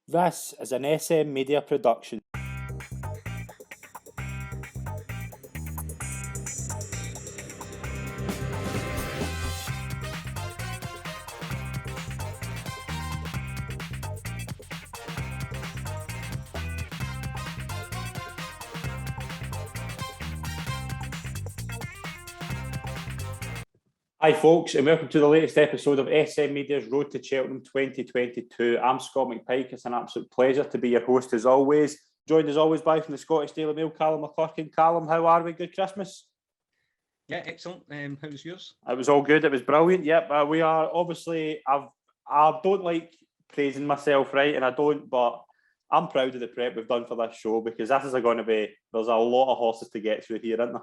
This is an SM Media production. Hi, folks, and welcome to the latest episode of SM Media's Road to Cheltenham 2022. I'm Scott McPike. It's an absolute pleasure to be your host as always. Joined as always by from the Scottish Daily Mail, Calum McClurkin. Calum, how are we? Good Christmas? Yeah, excellent. How was yours? It was all good. It was brilliant. Yep, we are obviously. I don't like praising myself, right? And I don't, but I'm proud of the prep we've done for this show because this is going to be. There's a lot of horses to get through here, isn't there?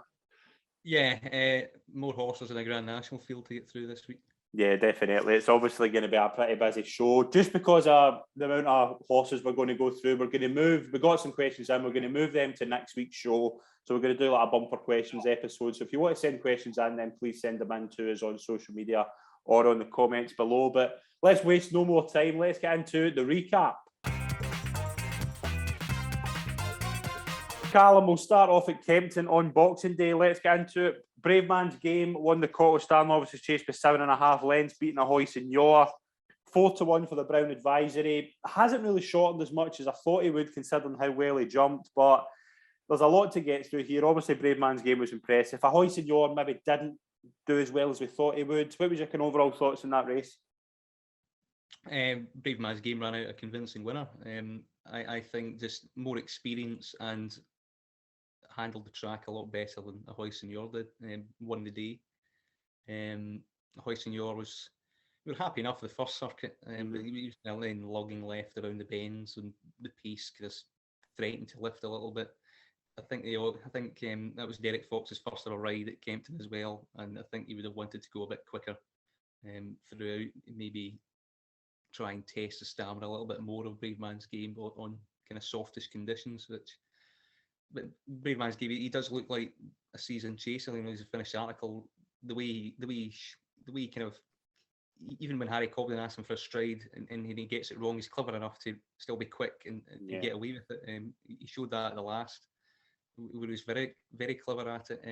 Yeah, more horses in the Grand National field to get through this week. Yeah, definitely. It's obviously going to be a pretty busy show. Just because of the amount of horses we're going to go through, we're going to move. We got some questions in. We're going to move them to next week's show. So we're going to do like a bumper questions episode. So if you want to send questions in, then please send them in to us on social media or on the comments below. But let's waste no more time. Let's get into the recap. Calum, we'll start off at Kempton on Boxing Day. Let's get into it. Bravemansgame won the Cottle Star Novices Chase by 7.5 lengths, beating a Hoist and Yaw. 4-1 for the Brown Advisory. Hasn't really shortened as much as I thought he would, considering how well he jumped, but there's a lot to get through here. Obviously, Bravemansgame was impressive. A Hoist and Yaw maybe didn't do as well as we thought he would. What was your overall thoughts on that race? Bravemansgame ran out a convincing winner. I think just more experience and handled the track a lot better than a Hoist and Yaw did. Won the day. Hoist and Yaw was, we were happy enough with the first circuit, but he was then logging left around the bends and the pace just threatened to lift a little bit. I think that was Derek Fox's first ever ride at Kempton as well, and I think he would have wanted to go a bit quicker throughout, maybe try and test the stamina a little bit more of Bravemansgame on kind of softish conditions, but Bravemansgame, he does look like a seasoned chaser. You know, he's a finished article. The way kind of, even when Harry Cobden asks him for a stride and he gets it wrong, he's clever enough to still be quick and get away with it. He showed that at the last, where he was very, very clever at it.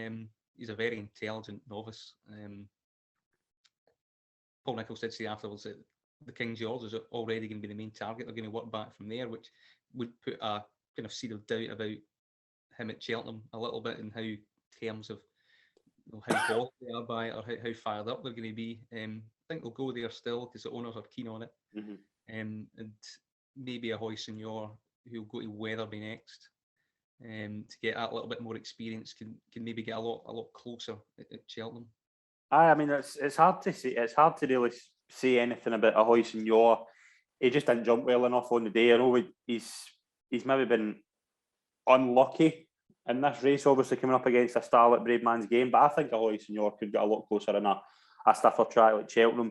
He's a very intelligent novice. Paul Nicholls did say afterwards that the King George is already going to be the main target. They're going to work back from there, which would put a kind of seed of doubt about him at Cheltenham a little bit in how terms of how bothered they are by it or how fired up they're going to be. I think they'll go there still because the owners are keen on it. And maybe a Hoist and Yaw who'll go to Weatherby next to get that little bit more experience can maybe get a lot closer at Cheltenham. I mean, it's hard to see. It's hard to really say anything about a Hoist and Yaw. He just didn't jump well enough on the day. I know he's maybe been unlucky in this race, obviously coming up against a star like Bravemansgame, but I think a Hoist and Yaw could get a lot closer in a stiffer track like Cheltenham.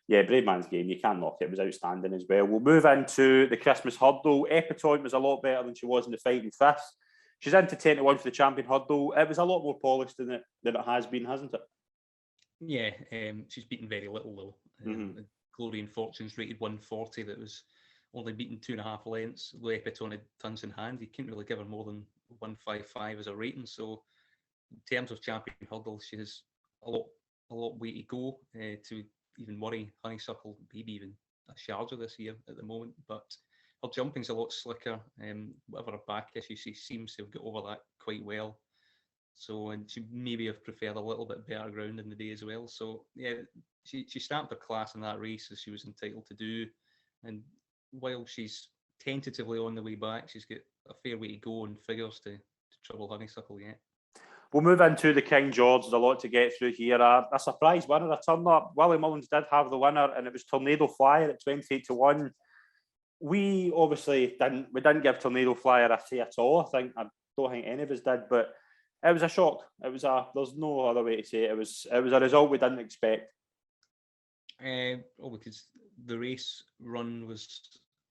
Yeah, Bravemansgame, you can't knock it. It was outstanding as well. We'll move into the Christmas hurdle. Epatante was a lot better than she was in the Fighting Fists. She's into 10-1 for the champion hurdle. It was a lot more polished than it has been, hasn't it? Yeah, she's beaten very little though. Glory and Fortune's rated 140. That was only beaten 2.5 lengths. Though Epatante had tons in hand, you couldn't really give her more than 155 as a rating. So in terms of champion hurdle, she has a lot way to go to even worry Honeysuckle, maybe even a Sharjah this year at the moment. But her jumping's a lot slicker. Whatever her back issue, she seems to have got over that quite well. So, and she maybe have preferred a little bit better ground in the day as well. So yeah, she stamped her class in that race as she was entitled to do. And while she's tentatively on the way back, she's got a fair way to go in figures to trouble Honeysuckle yet. We'll move into the King George. There's a lot to get through here. A surprise winner, a turn up. Willie Mullins did have the winner, and it was Tornado Flyer at 28-1. We obviously didn't give Tornado Flyer a say at all. I don't think any of us did, but it was a shock. There's no other way to say it. It was a result we didn't expect. Because the race run was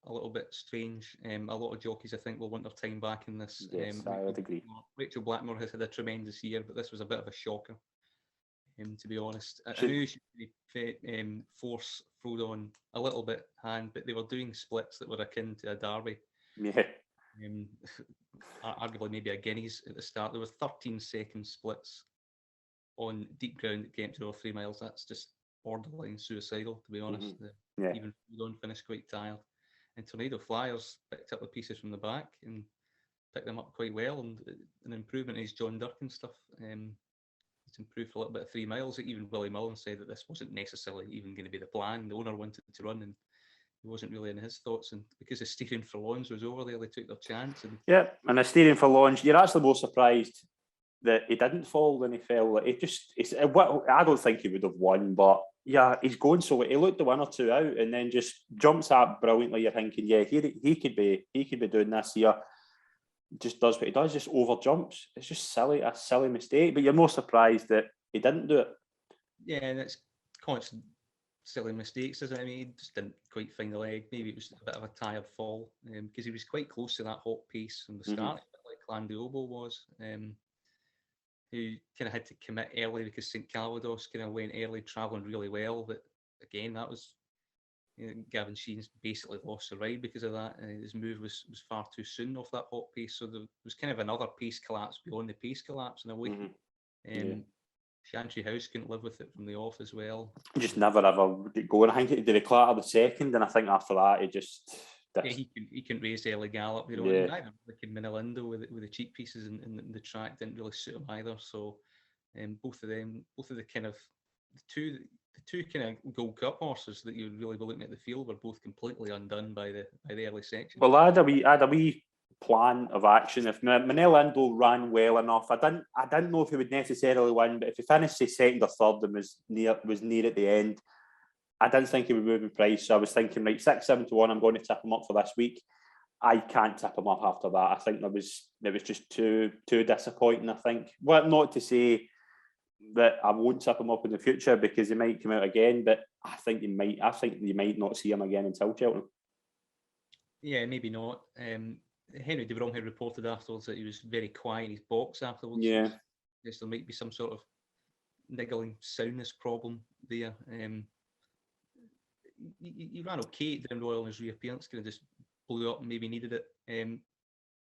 a little bit strange. A lot of jockeys, I think, will want their time back in this. Yes, I would agree. Rachel Blackmore has had a tremendous year, but this was a bit of a shocker. to be honest. I knew he should force Frodon a little bit hand, but they were doing splits that were akin to a derby. Yeah. Arguably maybe a Guineas at the start. There were 13-second splits on deep ground that came to over 3 miles. That's just borderline suicidal, to be honest. Even Frodon finished quite tired. And Tornado Flyers picked up the pieces from the back and picked them up quite well. And an improvement is John Durkin stuff. It's improved a little bit at 3 miles. Even Willie Mullins said that this wasn't necessarily even going to be the plan. The owner wanted to run, and he wasn't really in his thoughts. And because the steering for Lawns was over there, they took their chance. And the steering for Lawns, you're actually more surprised that he didn't fall than he fell. I don't think he would have won, but yeah, he's going so he looked the 1 or 2 out and then just jumps out brilliantly. You're thinking, yeah, he could be doing this here. Just does what he does, just over jumps. It's just a silly mistake. But you're more surprised that he didn't do it. Yeah, and it's constant silly mistakes, isn't it? I mean, he just didn't quite find the leg. Maybe it was a bit of a tired fall because he was quite close to that hot pace from the start, like Landiobo was, who kind of had to commit early because St Calvados kind of went early, travelling really well. But again, that was Gavin Sheehan's basically lost the ride because of that. His move was far too soon off that hot pace, so there was kind of another pace collapse beyond the pace collapse in a way. Chantry House couldn't live with it from the off as well. Just never ever get going. I think did he clatter the second, and I think after that he just. He couldn't raise the early gallop. Neither like in Minolindo with the cheap pieces and the track didn't really suit him either. So, both of the kind of the two kind of Gold Cup horses that you really were looking at the field were both completely undone by the early section. Well, I had a wee plan of action. If Minolindo ran well enough, I didn't know if he would necessarily win, but if he finished say second or third and was near at the end, I didn't think he would move in price. So I was thinking, right, 6-7 to 1, I'm going to tip him up for this week. I can't tip him up after that. I think it was just too disappointing. I think, well, not to say that I won't tip him up in the future because he might come out again, but I think you might not see him again until Cheltenham. Yeah, maybe not. Henry de Vrong had reported afterwards that he was very quiet in his box afterwards. Yeah. Yes, there might be some sort of niggling soundness problem there. He ran okay at Down Royal in his reappearance, kind of just blew up and maybe needed it.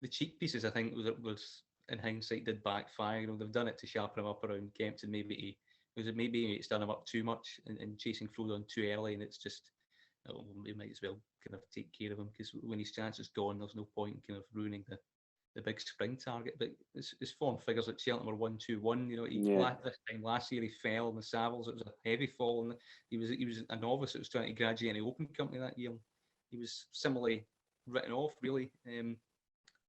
The cheek pieces, I think, was in hindsight did backfire. They've done it to sharpen him up around Kempton. Maybe it's done him up too much and chasing Frodon too early, and it's just we might as well kind of take care of him because when his chance is gone, there's no point in kind of ruining the big spring target. But his form figures at Cheltenham were 1-2-1. This time last year he fell in the Savills. It was a heavy fall, and he was a novice that was trying to graduate in the Open Company that year. He was similarly written off, really.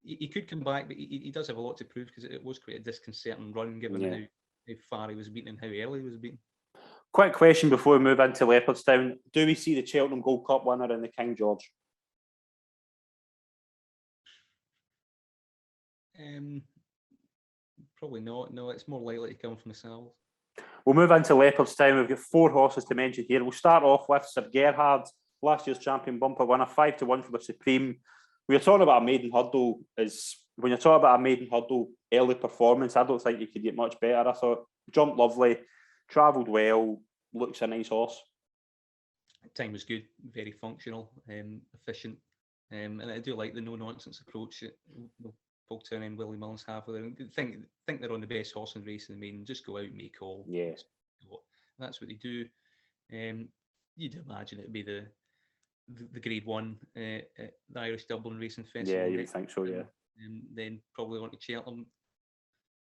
He could come back, but he does have a lot to prove because it was quite a disconcerting run given how far he was beaten and how early he was beaten. Quick question before we move into Leopardstown. Do we see the Cheltenham Gold Cup winner in the King George? Probably not. No, it's more likely to come from the Savills. We'll move into Leopardstown. We've got 4 horses to mention here. We'll start off with Sir Gerhard, last year's champion bumper winner, 5-1 for the Supreme. When you're talking about a maiden hurdle, early performance, I don't think you could get much better. I thought jumped lovely, travelled well, looks a nice horse. Time was good, very functional, efficient, and I do like the no-nonsense approach that Paul Townend and Willie Mullins have with them. Think they're on the best horse in racing. I mean, just go out and make all. Yeah. That's what they do. You'd imagine it'd be the Grade 1 at the Irish Dublin Racing Festival. Yeah, you would think so, yeah. And then probably on to Cheltenham.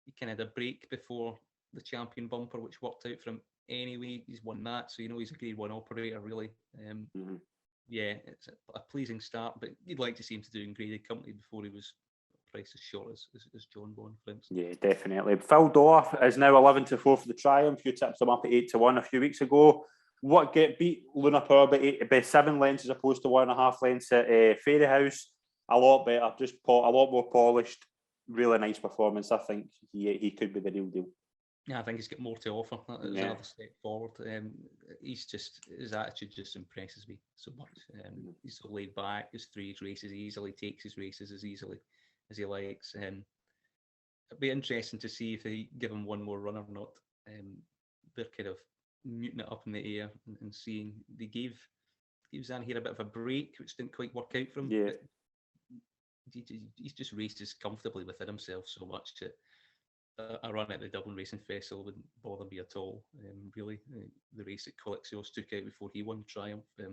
He kind of had a break before the champion bumper, which worked out for him anyway. He's won that, so he's a Grade 1 operator, really. Yeah, it's a pleasing start, but you'd like to see him to do in graded company before he was priced as short as John Bond, for instance. Yeah, definitely. Phil Dorr is now 11-4 for the Triumph. You tipped him up at 8-1 a few weeks ago. What beat Luna Power by 7 lengths as opposed to 1.5 lengths at Ferny House? A lot better, a lot more polished. Really nice performance. I think he could be the real deal. Yeah, I think he's got more to offer. That was another step forward. His attitude just impresses me so much. He's so laid back, he's through his races, he easily takes his races as easily as he likes. It'd be interesting to see if they give him one more run or not. they're kind of muting it up in the air and seeing they gave Zan here a bit of a break, which didn't quite work out for him. Yeah. But he's just raced as comfortably within himself so much that a run at the Dublin Racing Festival wouldn't bother me at all. Really, the race that Colexios took out before he won Triumph. I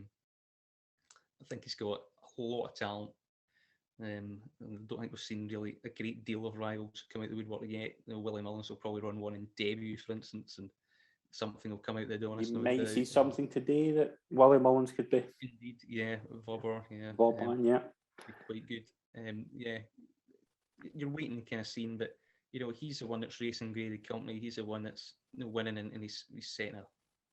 think he's got a lot of talent. I don't think we've seen really a great deal of rivals come out the woodwork yet. Willie Mullins will probably run one in debut, for instance, and something will come out the door. You might see something today that Willie Mullins could be. Indeed, yeah, Vobber, yeah. Yeah. Quite good. Yeah, you're waiting kind of seeing, but he's the one that's racing graded company. He's the one that's winning, and he's setting a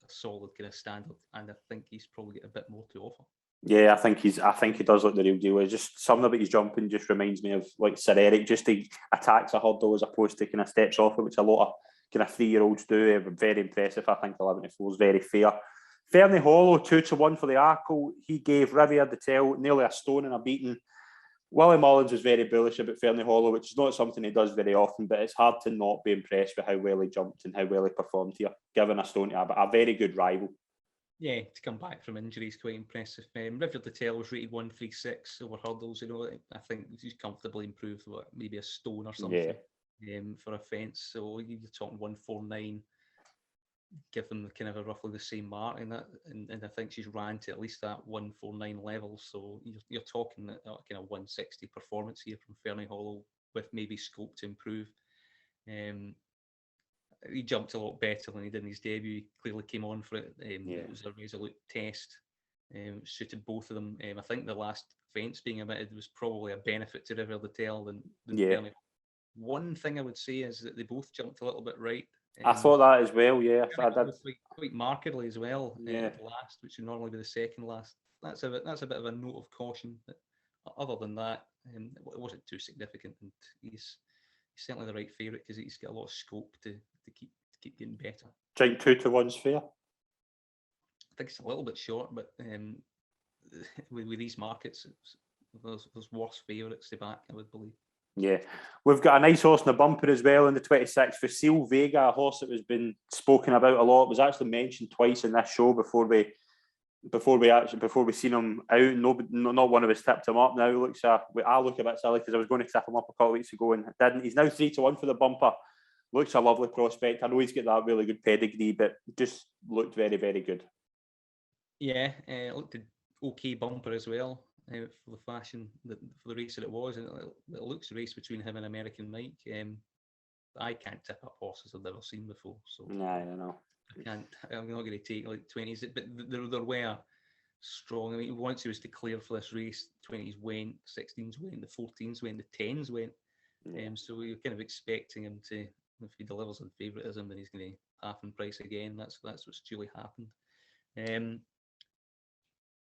solid kind of standard. And I think he's probably got a bit more to offer. Yeah, I think he does look the real deal. It's just something about his jumping just reminds me of like Sir Eric. Just he attacks a hurdle as opposed to kind of steps off it, which a lot of kind of 3-year-olds do. Very impressive. I think 11-4 is very fair. Ferny Hollow 2-1 for the Arkle. He gave Riviere the Tell nearly a stone and a beating. Willie Mullins was very bullish about Ferny Hollow, which is not something he does very often, but it's hard to not be impressed with how well he jumped and how well he performed here, given a stone to a very good rival. Yeah, to come back from injury is quite impressive. Riviere the Tell was rated 136 over hurdles. I think he's comfortably improved maybe a stone or something for a fence. So you're talking 149. Give them kind of roughly the same mark in that, and I think she's ran to at least that 149 level. So you're talking that kind of 160 performance here from Ferny Hollow with maybe scope to improve. He jumped a lot better than he did in his debut. He clearly came on for it. It was a resolute test. Suited both of them. I think the last fence being omitted was probably a benefit to Riviere the Tell than Ferny. One thing I would say is that they both jumped a little bit right. I thought that as well, yeah. I did. Quite markedly as well. Last, which would normally be the second last. That's a bit of a note of caution. But other than that, it wasn't too significant, and he's certainly the right favourite because he's got a lot of scope to keep getting better. Do you think 2-1's fair? I think it's a little bit short, but with these markets, there's worse favourites to back, I would believe. Yeah, we've got a nice horse in the bumper as well in the 26th. Facile Vega, a horse that has been spoken about a lot. It was actually mentioned twice in this show before we seen him out. Not one of us tipped him up. Now I look a bit silly because I was going to tip him up a couple of weeks ago and didn't. He's now 3-1 for the bumper. Looks a lovely prospect. I know he's got that really good pedigree, but just looked very, very good. Yeah, it looked an okay bumper as well. For the fashion, for the race that it was, and it looks a race between him and American Mike. I can't tip up horses I've never seen before, so I know. I'm not going to take like 20s, but there were strong. I mean, once he was declared for this race, 20s went, 16s went, the 14s went, the 10s went. So you're kind of expecting him to, if he delivers on favouritism, then he's going to half in price again. That's what's duly happened.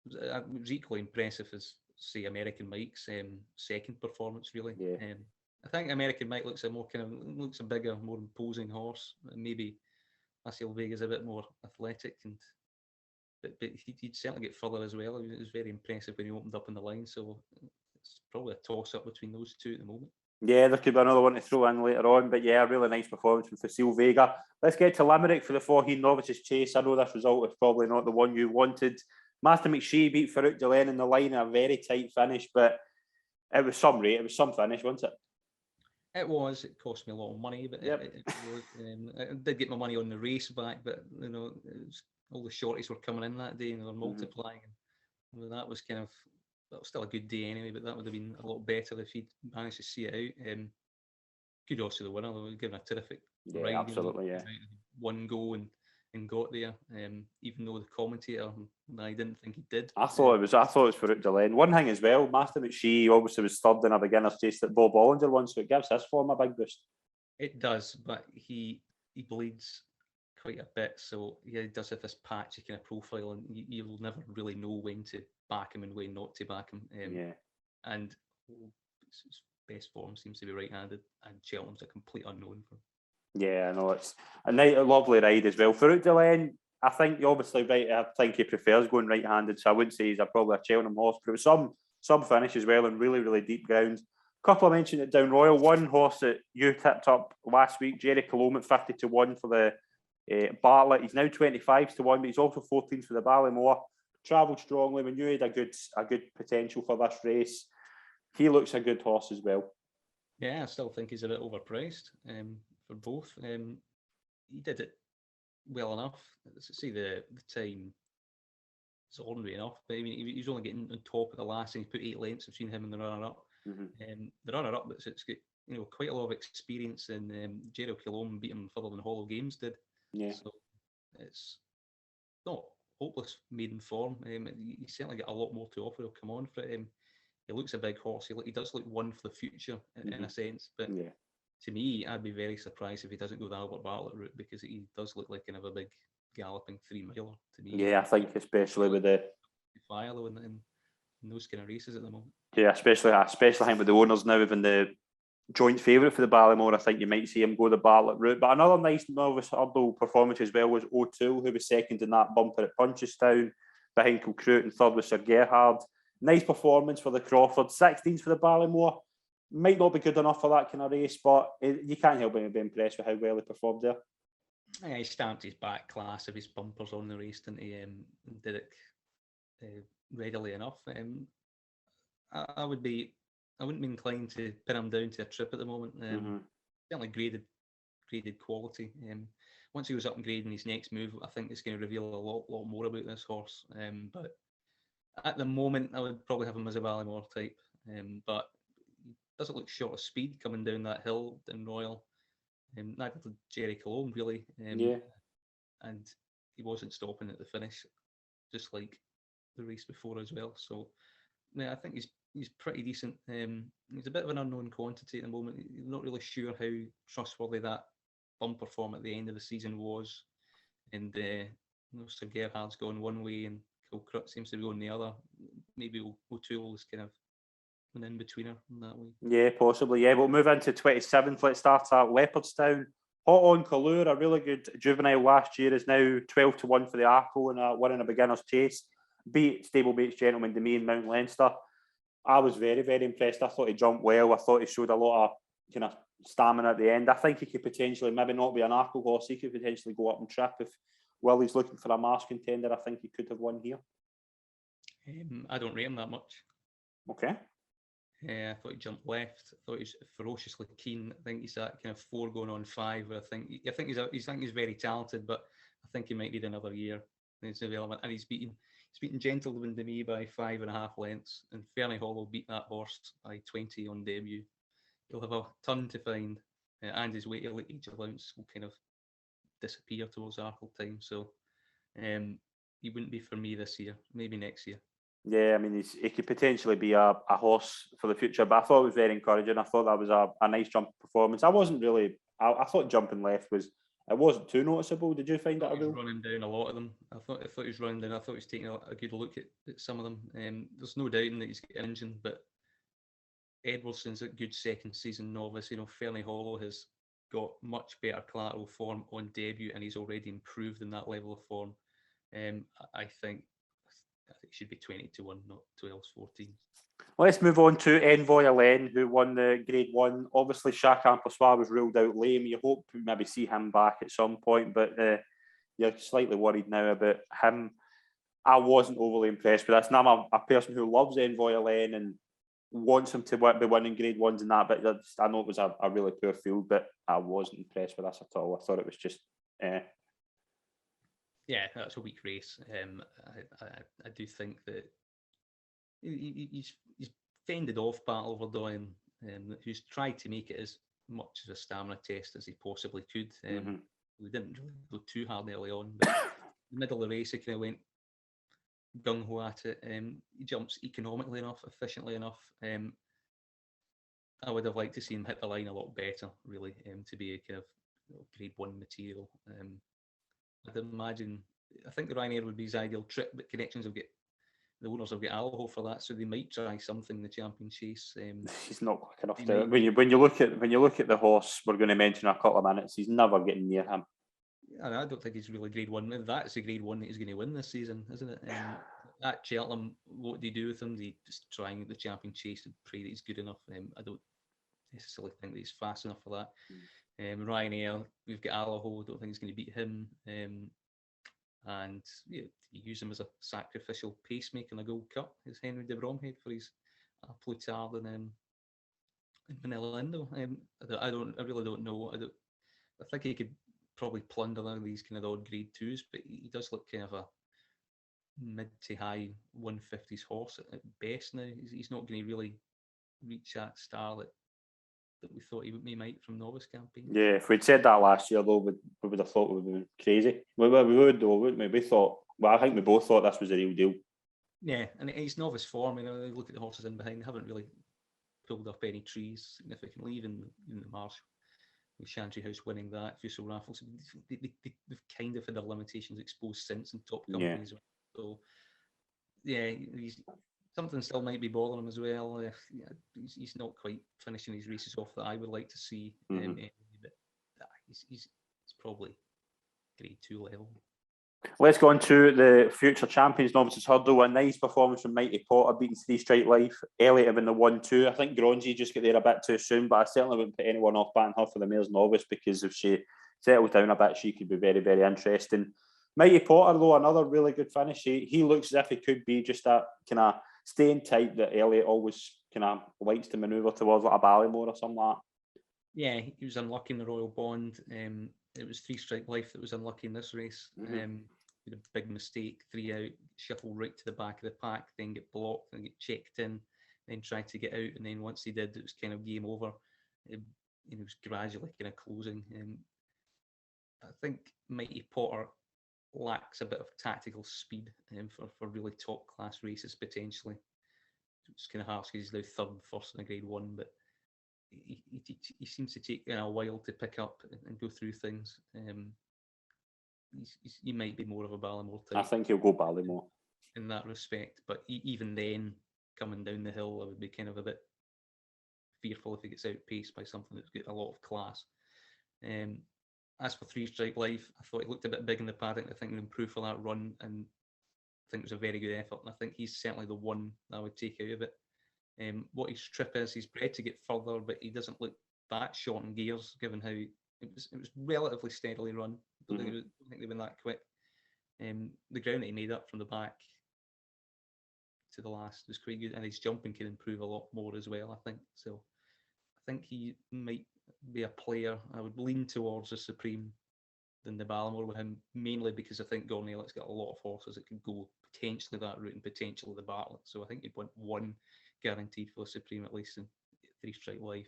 It was equally impressive as, say, American Mike's second performance, really. I think American Mike looks a bigger, more imposing horse. Maybe Facile Vega's a bit more athletic, but he'd certainly get further as well. It was very impressive when he opened up in the line, so it's probably a toss-up between those two at the moment. Yeah, there could be another one to throw in later on, but yeah, a really nice performance from Facile Vega. Let's get to Limerick for the 14 Novices Chase. I know this result was probably not the one you wanted. Master McShee beat Farouk Delaine in the line in a very tight finish, but it was some rate. It was some finish, wasn't it? It was. It cost me a lot of money, but it was, I did get my money on the race back. But all the shorties were coming in that day and they were multiplying. And that was still a good day anyway. But that would have been a lot better if he'd managed to see it out. Good odds to the winner. They were given a terrific ride. Absolutely, one go and got there, even though the commentator, I didn't think he did. I thought it was Farouk Delaine. One thing as well, Master McShee obviously was third in a beginner's chase that Bob Bollinger won, so it gives his form a big boost. It does, but he bleeds quite a bit, so he does have this patchy kind of profile, and you'll never really know when to back him and when not to back him. And his best form seems to be right-handed, and Cheltenham's a complete unknown for him. Yeah, I know it's a lovely ride as well. Farouk Delaine, I think you're obviously right. I think he prefers going right-handed, so I wouldn't say he's probably a Cheltenham horse, but it was some finish as well in really, really deep ground. A couple I mentioned at Down Royal. One horse that you tipped up last week, Jerry Calum at 50-1 for Bartlett, he's now 25 to 1, but he's also 14 for the Ballymore. Travelled strongly. We knew he had a good potential for this race. He looks a good horse as well. Yeah, I still think he's a bit overpriced for both. He did it well enough. See, the time is ordinary enough, but I mean, he's only getting on top of the last, and he put 8 lengths between him and the runner-up. The runner-up, it's got quite a lot of experience, and Gerald Calum beat him further than Hollow Games did. Yeah. So it's not hopeless maiden form. He's certainly got a lot more to offer. He'll come on for it. He looks a big horse. He does look one for the future in a sense. But to me, I'd be very surprised if he doesn't go the Albert Bartlett route, because he does look like kind of a big galloping 3-miler to me. Yeah, I think especially with the fire though in those kind of races at the moment. Yeah, especially I think with the owners now having the joint favourite for the Ballymore, I think you might see him go the Bartlett route. But another nice novice hurdle performance as well was O'Toole, who was second in that bumper at Punchestown, behind Kilcroot, and third was Sir Gerhard. Nice performance for the Crawford. 16s for the Ballymore. Might not be good enough for that kind of race, but you can't help but be impressed with how well he performed there. Yeah, he stamped his back class of his bumpers on the race, didn't he? Did it readily enough. I wouldn't be inclined to pin him down to a trip at the moment. Certainly graded quality. Once he was up and grading his next move, I think it's going to reveal a lot more about this horse. But at the moment, I would probably have him as a Ballymore type. But he doesn't look short of speed coming down that hill in Royal. Neither did Jerry Calum, really. And he wasn't stopping at the finish, just like the race before as well. So yeah, I think he's pretty decent. He's a bit of an unknown quantity at the moment. You're not really sure how trustworthy that bumper form at the end of the season was. And Sir Gerhard's going one way and Kilcroot seems to be going the other. Maybe O'Toole is kind of an in-betweener in that way. Yeah, possibly. Yeah, we'll move into 27th. Let's start at Leopardstown. Hot on Callure, a really good juvenile last year, is now 12 to 1 for the Arkle and winning a beginner's chase. Beat Stablebait's Gentleman Demi in Mount Leinster. I was very, very impressed. I thought he jumped well. I thought he showed a lot of kind of stamina at the end. I think he could potentially maybe not be an Arkle horse. He could potentially go up and trip if Willie's looking for a Mars contender. I think he could have won here. I don't rate him that much. Okay. I thought he jumped left. I thought he was ferociously keen. I think he's that kind of 4 going on 5. Where I think he's very talented, but I think he might need another year in his development. And he's beaten Gentleman to me by 5.5 lengths, and Ferny Hollow beat that horse by 20 on debut. He'll have a ton to find, and his weight age allowance will kind of disappear towards Arkle time. So he wouldn't be for me this year. Maybe next year. Yeah, I mean, he could potentially be a horse for the future, but I thought it was very encouraging. I thought that was a nice jump performance. I thought jumping left wasn't too noticeable. Did you find that? He was running down a lot of them. I thought he was running down. I thought he was taking a good look at some of them. There's no doubting that he's got an engine, but Edwardson's a good second season novice. Ferny Hollow has got much better collateral form on debut, and he's already improved in that level of form. I think it should be 20 to 1, not 12-14. Let's move on to Envoy Alen, who won the Grade 1. Obviously, Chacun Passoir was ruled out lame. You hope to maybe see him back at some point, but you're slightly worried now about him. I wasn't overly impressed with this. Now I'm a person who loves Envoy Alen and wants him to be winning Grade 1s and that, but I know it was a really poor field, but I wasn't impressed with this at all. I thought it was just... Yeah, that's a weak race. I do think that he's fended off Battle Over Doyen, who's tried to make it as much as a stamina test as he possibly could. We didn't really go too hard early on, but in the middle of the race, he kind of went gung-ho at it. He jumps economically enough, efficiently enough. I would have liked to see him hit the line a lot better, really, to be a kind of Grade 1 material. I'd imagine, I think the Ryanair would be his ideal trip, but the owners have got Allaho for that, so they might try something in the Champion Chase. He's not quick enough to. When you look at the horse we're going to mention in a couple of minutes, he's never getting near him. I don't think he's really Grade 1. That's the Grade 1 that he's going to win this season, isn't it? At Cheltenham, what do you do with him? Do you just try and get the Champion Chase and pray that he's good enough? I don't necessarily think that he's fast enough for that. Ryanair, we've got Allaho, don't think he's going to beat him. And yeah, you use him as a sacrificial pacemaker in a Gold Cup. Is Henry de Bromhead for his Plutard and Manila Indo. I really don't know. I think he could probably plunder one of these kind of odd grade twos, but he does look kind of a mid to high 150s horse at best now. He's not going to really reach that star that we thought he might from novice campaign. Yeah, if we'd said that last year, though, we would have thought we would have been crazy. We would, though, wouldn't we? We thought, well, I think we both thought this was the real deal. Yeah, and he's novice form. You know, look at the horses in behind; they haven't really pulled up any trees significantly, even in the Marsh. With Chantry House winning that, Fussell Raffles, they've kind of had their limitations exposed since in top companies. Yeah. So, yeah, something still might be bothering him as well. He's not quite finishing his races off that I would like to see. But he's probably grade 2 level. Let's go on to the future champions novices hurdle. A nice performance from Mighty Potter beating Three Stripe Life. Elliot having the 1-2. I think Gronzi just got there a bit too soon, but I certainly wouldn't put anyone off batting her for the mare's novice, because if she settles down a bit, she could be very, very interesting. Mighty Potter, though, another really good finish. He looks as if he could be just that kind of staying type that Elliot always kind of likes to manoeuvre towards, like a Ballymore or something like that. Yeah, he was unlucky in the Royal Bond. It was Three Stripe Life that was unlucky in this race. Did a big mistake, 3 out, shuffle right to the back of the pack, then get blocked, then get checked in, then tried to get out, and then once he did, it was kind of game over. It was gradually kind of closing. I think Mighty Potter lacks a bit of tactical speed for really top class races potentially. It's kind of harsh because he's now third, first in a grade 1, but he seems to take a while to pick up and go through things. He might be more of a Ballymore type. I think he'll go Ballymore in that respect, but even then, coming down the hill, I would be kind of a bit fearful if he gets outpaced by something that's got a lot of class. As for Three Stripe Life, I thought he looked a bit big in the paddock. I think he'll improve for that run, and I think it was a very good effort. And I think he's certainly the one that I would take out of it. What his trip is, he's bred to get further, but he doesn't look that short in gears, given how it was relatively steadily run. I don't think they've been that quick. The ground that he made up from the back to the last was quite good, and his jumping can improve a lot more as well, I think. So I think he might be a player I would lean towards the Supreme than the Ballymore with him, mainly because I think Gornellet's got a lot of horses that could go potentially that route and potentially the Bartlett. So I think you'd want one guaranteed for the Supreme at least, in Three Stripe Life.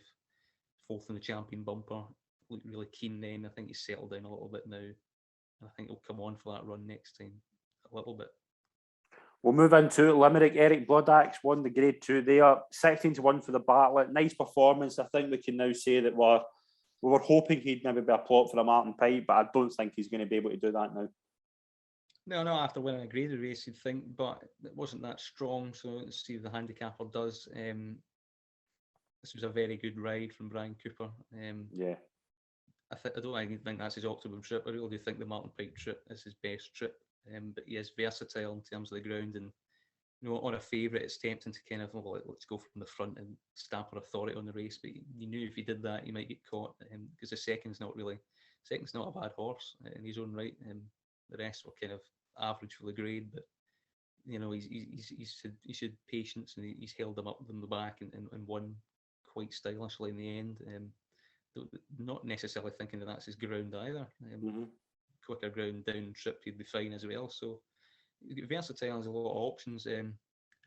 Fourth in the champion bumper. Looked really keen then. I think he's settled down a little bit now. I think he'll come on for that run next time a little bit. We'll move into Limerick. Eric Bloodaxe won the grade 2 there. 16-1 for the Bartlett. Nice performance. I think we can now say that we were hoping he'd maybe be a plot for a Martin Pipe, but I don't think he's going to be able to do that now. No, not after winning a graded race, you'd think, but it wasn't that strong. So let's see if the handicapper does. This was a very good ride from Brian Cooper. Yeah. I don't even think that's his optimum trip. I really do think the Martin Pipe trip is his best trip. But he is versatile in terms of the ground, and on a favourite, it's tempting to kind of let's go from the front and stamp our authority on the race. But you knew if he did that, he might get caught, because the second's not a bad horse in his own right. The rest were kind of average for the grade, but he showed patience, and he's held them up from the back and won quite stylishly in the end. Not necessarily thinking that that's his ground either. Quicker ground down trip, he'd be fine as well. So versatile has a lot of options, and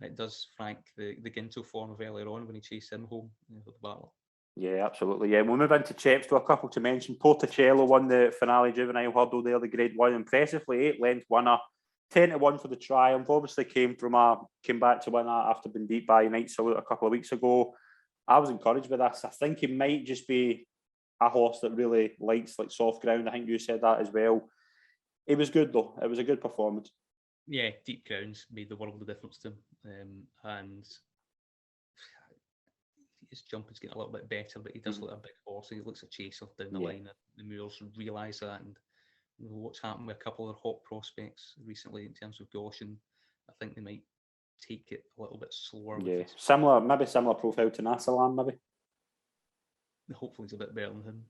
it does frank the Ginto form of earlier on when he chased him home for the battle. Yeah, absolutely. Yeah, we'll move into Chepstow. A couple to mention. Porticello won the finale juvenile hurdle there, the grade 1, impressively. 8-length winner. 10-1 for the triumph. Obviously came back to win that after being beat by Night Salute a couple of weeks ago. I was encouraged by this. I think he might just be a horse that really likes like soft ground. I think you said that as well. It was good though. It was a good performance. Yeah, deep grounds made the world of difference to him, and his jumping's getting a little bit better. But he does look a big horse. He looks a chaser down the line. The Moors realise that, and what's happened with a couple of hot prospects recently in terms of Goshen, I think they might take it a little bit slower. Yeah, similar profile to Nassalam, maybe. hopefully he's a bit better than him.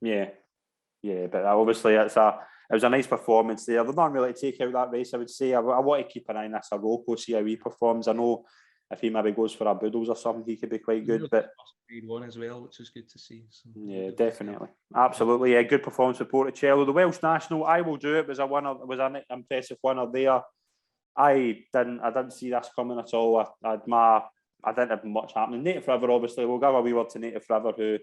Yeah, but obviously it was a nice performance there. They're not really take out that race, I would say. I want to keep an eye on this Aroko, see how he performs. I know if he maybe goes for a Boodles or something, he could be quite good. But Grade 1 as well, which is good to see. So yeah, definitely, absolutely, yeah, good performance for Porticello. The Welsh National, I Will Do It was an impressive winner there. I didn't see this coming at all. I didn't have much happening. Native River, obviously, we'll give a wee word to Native River, who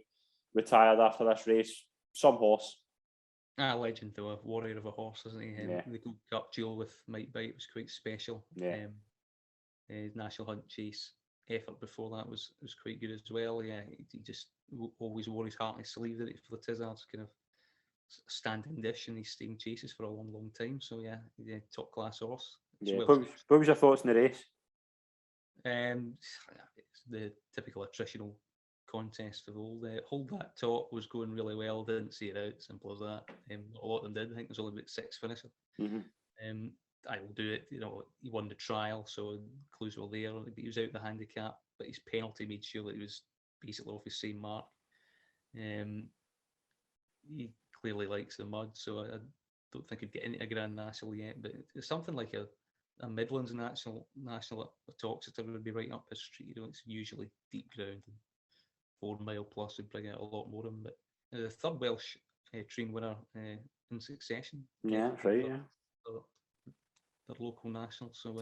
retired after this race. Some horse. A legend though, a warrior of a horse, isn't he? The Gold Cup duel with Mike Bite was quite special. His National Hunt Chase effort before that was quite good as well. Yeah, he just always wore his heart on his sleeve for the Tizzards, kind of standing dish, and he's staying chases for a long time. So yeah, top class horse. Yeah. What was your thoughts in the race? It's the typical attritional contest of all. Hold That Top was going really well. Didn't see it out. Simple as that. A lot of them did. I think there's only about 6 finishers. I Will Do It. He won the trial, so clues were there. He was out the handicap, but his penalty made sure that he was basically off his same mark. He clearly likes the mud, so I don't think he'd get into a Grand National yet. But it's something like a Midlands National at Toxeter would be right up his street. It's usually deep ground, and 4 mile plus would bring out a lot more of them. But the third Welsh train winner in succession. Yeah, that's right. Yeah. Their local national, so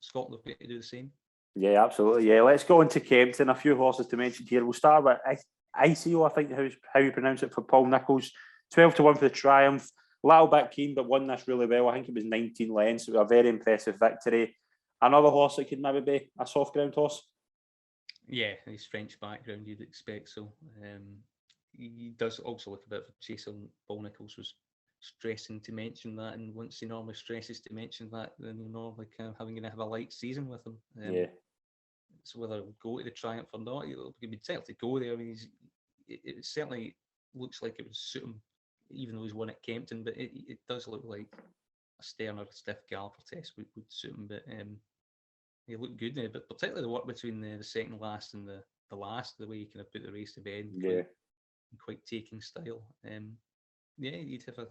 Scotland have got to do the same. Yeah, absolutely. Yeah, let's go on to Kempton. A few horses to mention here. We'll start with ICO, I think how you pronounce it, for Paul Nicholls. 12-1 for the Triumph. A little bit keen, but won this really well. I think it was 19 lengths. It was a very impressive victory. Another horse that could maybe be a soft ground horse. Yeah, his French background, you'd expect so. He does also look a bit of a chaser. Paul Nicholls was stressing to mention that, and once he normally stresses to mention that, then you're normally kind of going to have a light season with him. So whether he'll go to the Triumph or not, he'll be entitled to go there. I mean, it certainly looks like it would suit him, even though he's won at Kempton. But it does look like a stern or stiff Galloper test would suit him. But he looked good now. But particularly the work between the second last and the last, the way he kind of put the race to bed, quite taking style. You'd have a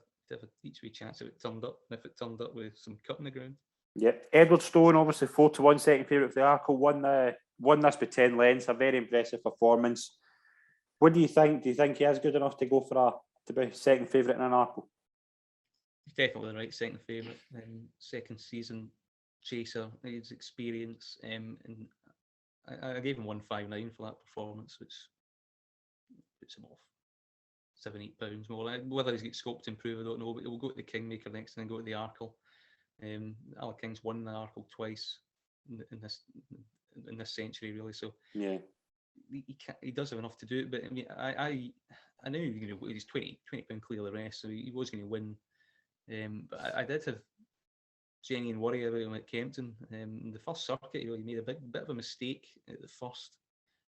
each wee chance if it turned up, and if it turned up with some cut in the ground. Yep. Edward Stone, obviously 4-1 second favourite for the Arkle, won this by 10 lengths, a very impressive performance. What do you think? Do you think he is good enough to go to be second favourite in an Arkle? He's definitely the right second favourite. Second season chaser, his experience, and I gave him 159 for that performance, which puts him off £7-8 more. Whether he's got scope to improve, I don't know, but he'll go to the Kingmaker next and then go to the Arkle. Alec King's won the Arkle twice in this century, really. So yeah, he does have enough to do it. But I mean, I knew he's £20 clear of the rest, so he was going to win. But I did have genuine worry about him at Kempton. In the first circuit, he made a bit of a mistake at the first,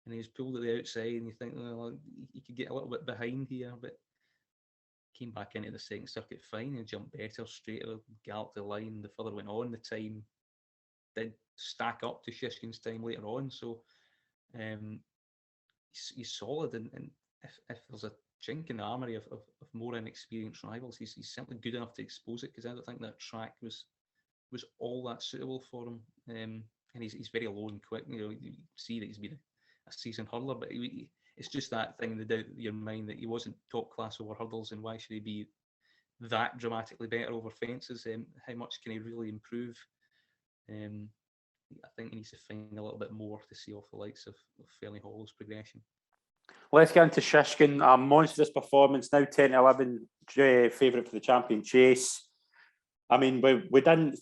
and he was pulled at the outside, and you think, well, he could get a little bit behind here, but came back into the second circuit fine. He jumped better, straighter, galloped the line. The further went on, the time did stack up to Shishkin's time later on. So he's solid, and if there's a chink in the armoury of more inexperienced rivals, he's simply good enough to expose it, because I don't think that track was all that suitable for him. And he's very low and quick. You see that he's been a seasoned hurdler, but it's just that thing in the doubt of your mind that he wasn't top class over hurdles, and why should he be that dramatically better over fences? How much can he really improve? I think he needs to find a little bit more to see off the likes of Ferny Hollow's progression. Let's get into Shishkin. A monstrous performance, now 10-11 favourite for the Champion Chase. I mean, I don't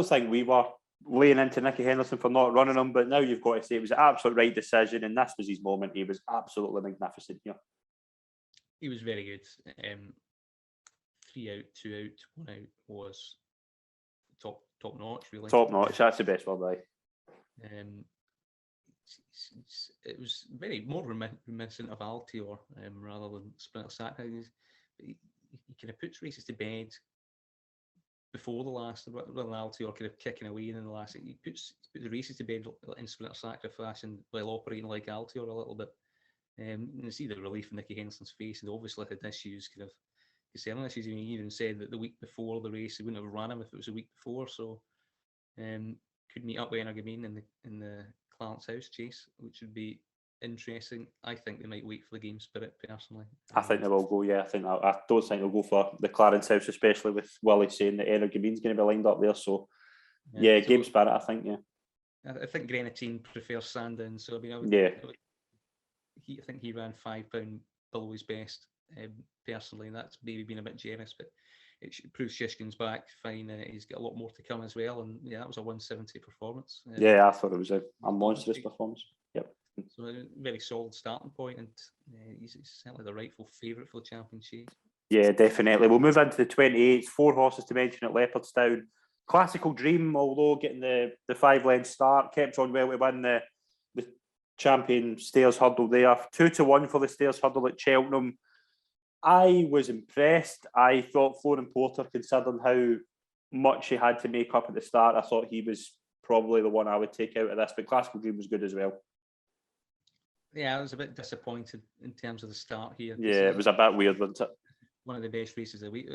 think we were laying into Nicky Henderson for not running him, but now you've got to say it was an absolute right decision, and this was his moment. He was absolutely magnificent here. He was very good. 3 out, 2 out, 1 out was top notch, really. Top notch, that's the best word, aye. It was very more reminiscent of Altior rather than Sprinter Sacre. He kind of puts races to bed before the last, rather than Altior kind of kicking away in the last. He puts the races to bed in Sprinter Sacre fashion while operating like Altior a little bit. You see the relief in Nicky Henderson's face, and obviously had issues, kind of concerning issues. He even said that the week before the race, he wouldn't have ran him if it was a week before. So could meet up with Energamine in the Clarence House chase, which would be interesting. I think they might wait for the game spirit personally. I think they will go. Yeah, I don't think they'll go for the Clarence House, especially with Willie saying that Energamine's going to be lined up there. So yeah, so game spirit. I think. Yeah. I think Grenadine prefers Sandown, so I mean, I think he ran £5 below his best personally, and that's maybe been a bit generous, but it proves Shishkin's back fine. He's got a lot more to come as well, and yeah, that was a 170 performance. I thought it was a monstrous performance. Yep. So a very solid starting point, and he's certainly the rightful favourite for the championship. Yeah, definitely. We'll move into the 28th. 4 horses to mention at Leopardstown. Classical Dream, although getting the 5-length start, kept on well to win the champion Stairs Hurdle there. 2-1 for the Stairs Hurdle at Cheltenham. I was impressed. I thought Florian Porter, considering how much he had to make up at the start, I thought he was probably the one I would take out of this, but Classical Dream was good as well. Yeah, I was a bit disappointed in terms of the start here. Yeah, it was a bit weird, wasn't it? One of the best races of the week.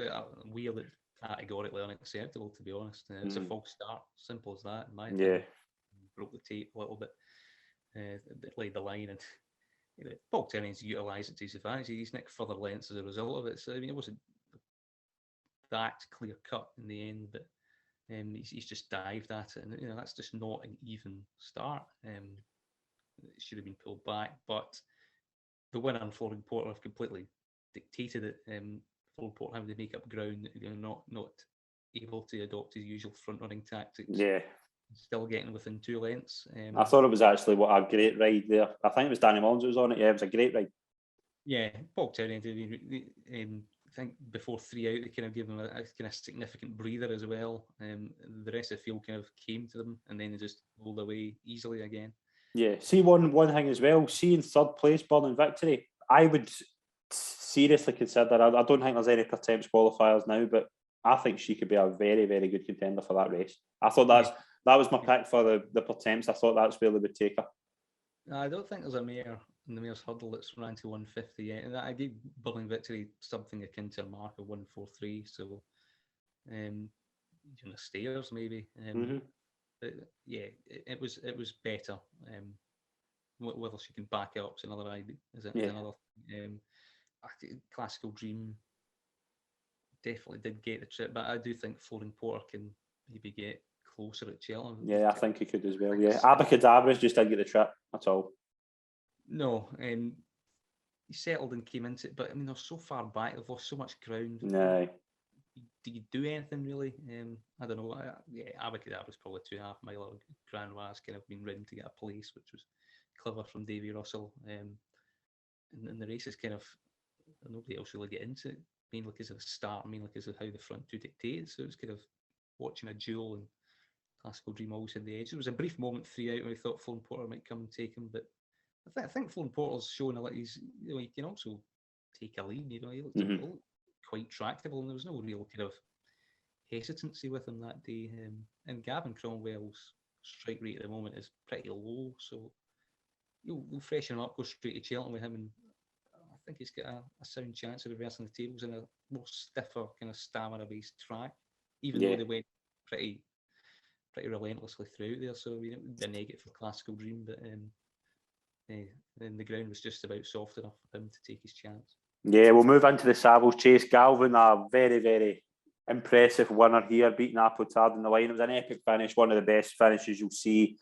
Weird, categorically unacceptable, to be honest. It's a false start, simple as that. In my opinion. Broke the tape a little bit, laid the line, and Paul Tennant's utilised it to his advantage. He's nicked further lengths as a result of it. So I mean, it wasn't that clear cut in the end, but he's just dived at it, and that's just not an even start. It should have been pulled back, but the winner and Florian Porter have completely dictated it. Florian Porter having to make up ground, not able to adopt his usual front running tactics. Yeah. Still getting within 2 lengths. I thought it was actually a great ride there. I think it was Danny Mullins who was on it. Yeah, it was a great ride. Yeah, Paul Terry did. I think before 3 out, they kind of gave him a kind of significant breather as well. The rest of the field kind of came to them, and then they just rolled away easily again. Yeah, see one thing as well. See in third place, Burning Victory, I would seriously consider. I don't think there's any Pertemps qualifiers now, but I think she could be a very, very good contender for that race. I thought that was my pick for the Pertemps. I thought that's where they would take her. I don't think there's a mare in the mare's hurdle that's ran to 150 yet, and I gave Burning Victory something akin to a mark of 143. So, the Stairs maybe. But yeah, it was better. Whether she can back it up is another idea. Another Classical Dream definitely did get the trip, but I do think Florian Porter can maybe get closer at Cheltenham. Yeah, I think he could as well. Yeah, Abacadabras just didn't get the trip at all. No, he settled and came into it, but I mean they're so far back, they've lost so much ground. No. Do you do anything really? I don't know. Abacadabra's probably 2.5 mile. Grand Raz kind of been ridden to get a place, which was clever from Davy Russell. And the race is kind of nobody else really get into it, mainly because of the start, mainly because of how the front two dictated. So it's kind of watching a duel, and Classical Dream always had the edge. There was a brief moment 3 out when we thought Florian Porter might come and take him, but I think Florian Porter's shown a lot. He can also take a lead. He looked quite tractable, and there was no real kind of hesitancy with him that day. And Gavin Cromwell's strike rate at the moment is pretty low, so you'll freshen him up, go straight to Cheltenham with him, and I think he's got a sound chance of reversing the tables in a more stiffer kind of stamina-based track, even though they went pretty relentlessly throughout there. So I mean, it would be a negative for Classical Dream, but then the ground was just about soft enough for him to take his chance. Yeah, we'll move into the Savills Chase. Galvin, a very, very impressive winner here, beating Appletard in the line. It was an epic finish, one of the best finishes you'll see.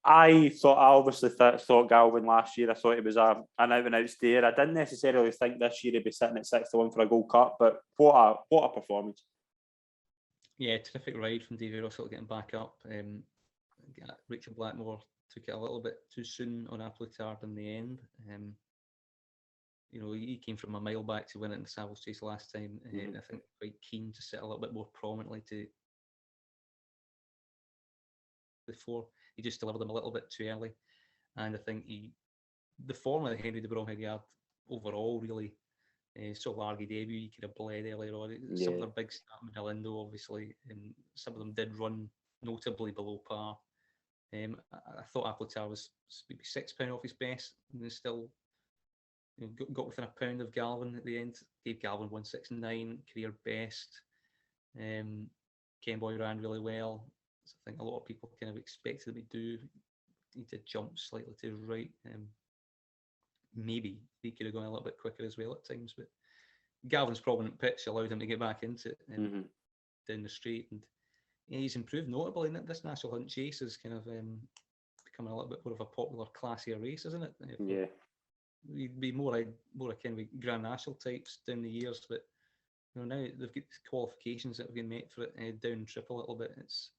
I obviously thought Galvin last year, I thought he was an out-and-out stayer. I didn't necessarily think this year he'd be sitting at 6-1 for a Gold Cup, but what a performance. Yeah, terrific ride from Davy Russell getting back up. Richard Blackmore took it a little bit too soon on Appletard in the end. He came from a mile back to win it in the Savills Chase last time. And I think quite keen to sit a little bit more prominently to before. He just delivered them a little bit too early. And I think the form of the Henry de Bromhead yard overall really saw Largy debut. He could have bled earlier on. Some of their big start, Manilindo obviously, and some of them did run notably below par. I thought Appletard was maybe £6 off his best, and still got within a pound of Galvin at the end. Gave Galvin 169, career best. Ken Boy ran really well. So I think a lot of people kind of expected him to do. He did jump slightly to the right. Maybe he could have gone a little bit quicker as well at times, but Galvin's prominent pitch allowed him to get back into it down the straight, and he's improved notably. This National Hunt Chase is kind of becoming a little bit more of a popular, classier race, isn't it? Yeah. We'd be more kind of Grand National types down the years, but now they've got qualifications that have been met for it down trip a little bit. It's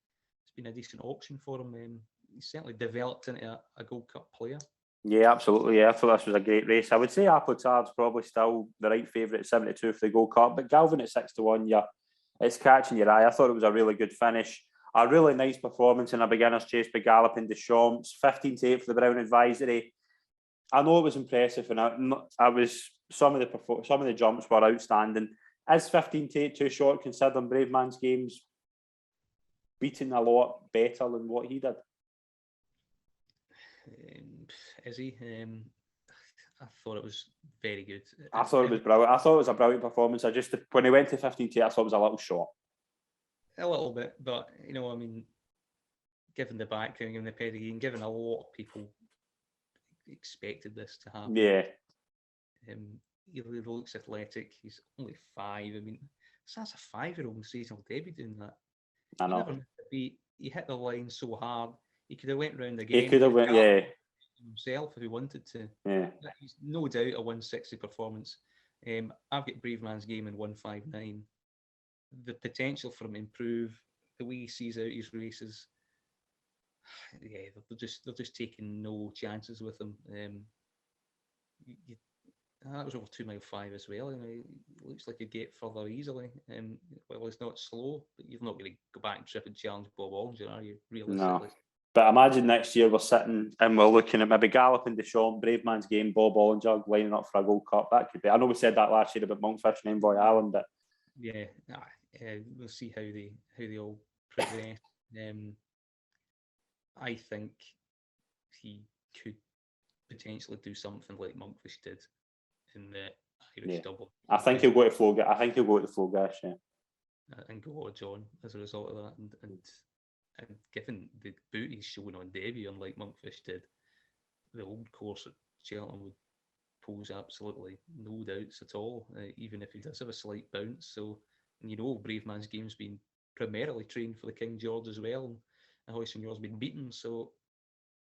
been a decent option for him. He's certainly developed into a Gold Cup player. Yeah, absolutely. Yeah, I thought this was a great race. I would say Appletard's probably still the right favourite at 72 for the Gold Cup, but Galvin at 6-1, yeah, it's catching your eye. I thought it was a really good finish. A really nice performance in a beginner's chase by Galopin Deschamps, 15-8 for the Brown Advisory. I know it was impressive, and I was some of the jumps were outstanding. Is 15-8 too short considering Bravemansgame's beating a lot better than what he did? Is he? I thought it was very good. I thought it was brilliant. I thought it was a brilliant performance. When he went to 15-8, I thought it was a little short. A little bit, but given the background, given the pedigree, and given a lot of people expected this to happen. Yeah. He looks athletic. He's only 5. I mean, that's a 5-year-old in seasonal debut doing that. I know. He hit the line so hard. He could have went round again. He could have went, yeah. Himself if he wanted to. Yeah. He's no doubt a 160 performance. I've got Bravemansgame in 159. The potential for him to improve, the way he sees out his races, yeah, they're just taking no chances with him. That was over 2 mile 5 as well. It looks like he'd get further easily. Well, it's not slow, but you're not going to go back and trip and challenge Bob Ollinger, are you? Realistically. No. But imagine next year we're sitting and we're looking at maybe Galopin Deschamps, Bravemansgame, Bob Ollinger lining up for a Gold Cup. That could be. I know we said that last year about Monkfish and Envoy Island, but yeah, we'll see how they all progress. I think he could potentially do something like Monkfish did in the Irish double. I think he'll go to Flow. I think he'll go to the Flow Gash, yeah, and go to John as a result of that. And given the boot he's shown on debut, unlike Monkfish did, the old course at Cheltenham would pose absolutely no doubts at all, even if he does have a slight bounce. So, Bravemansgame's been primarily trained for the King George as well, and Hoyson-Yor's been beaten. So,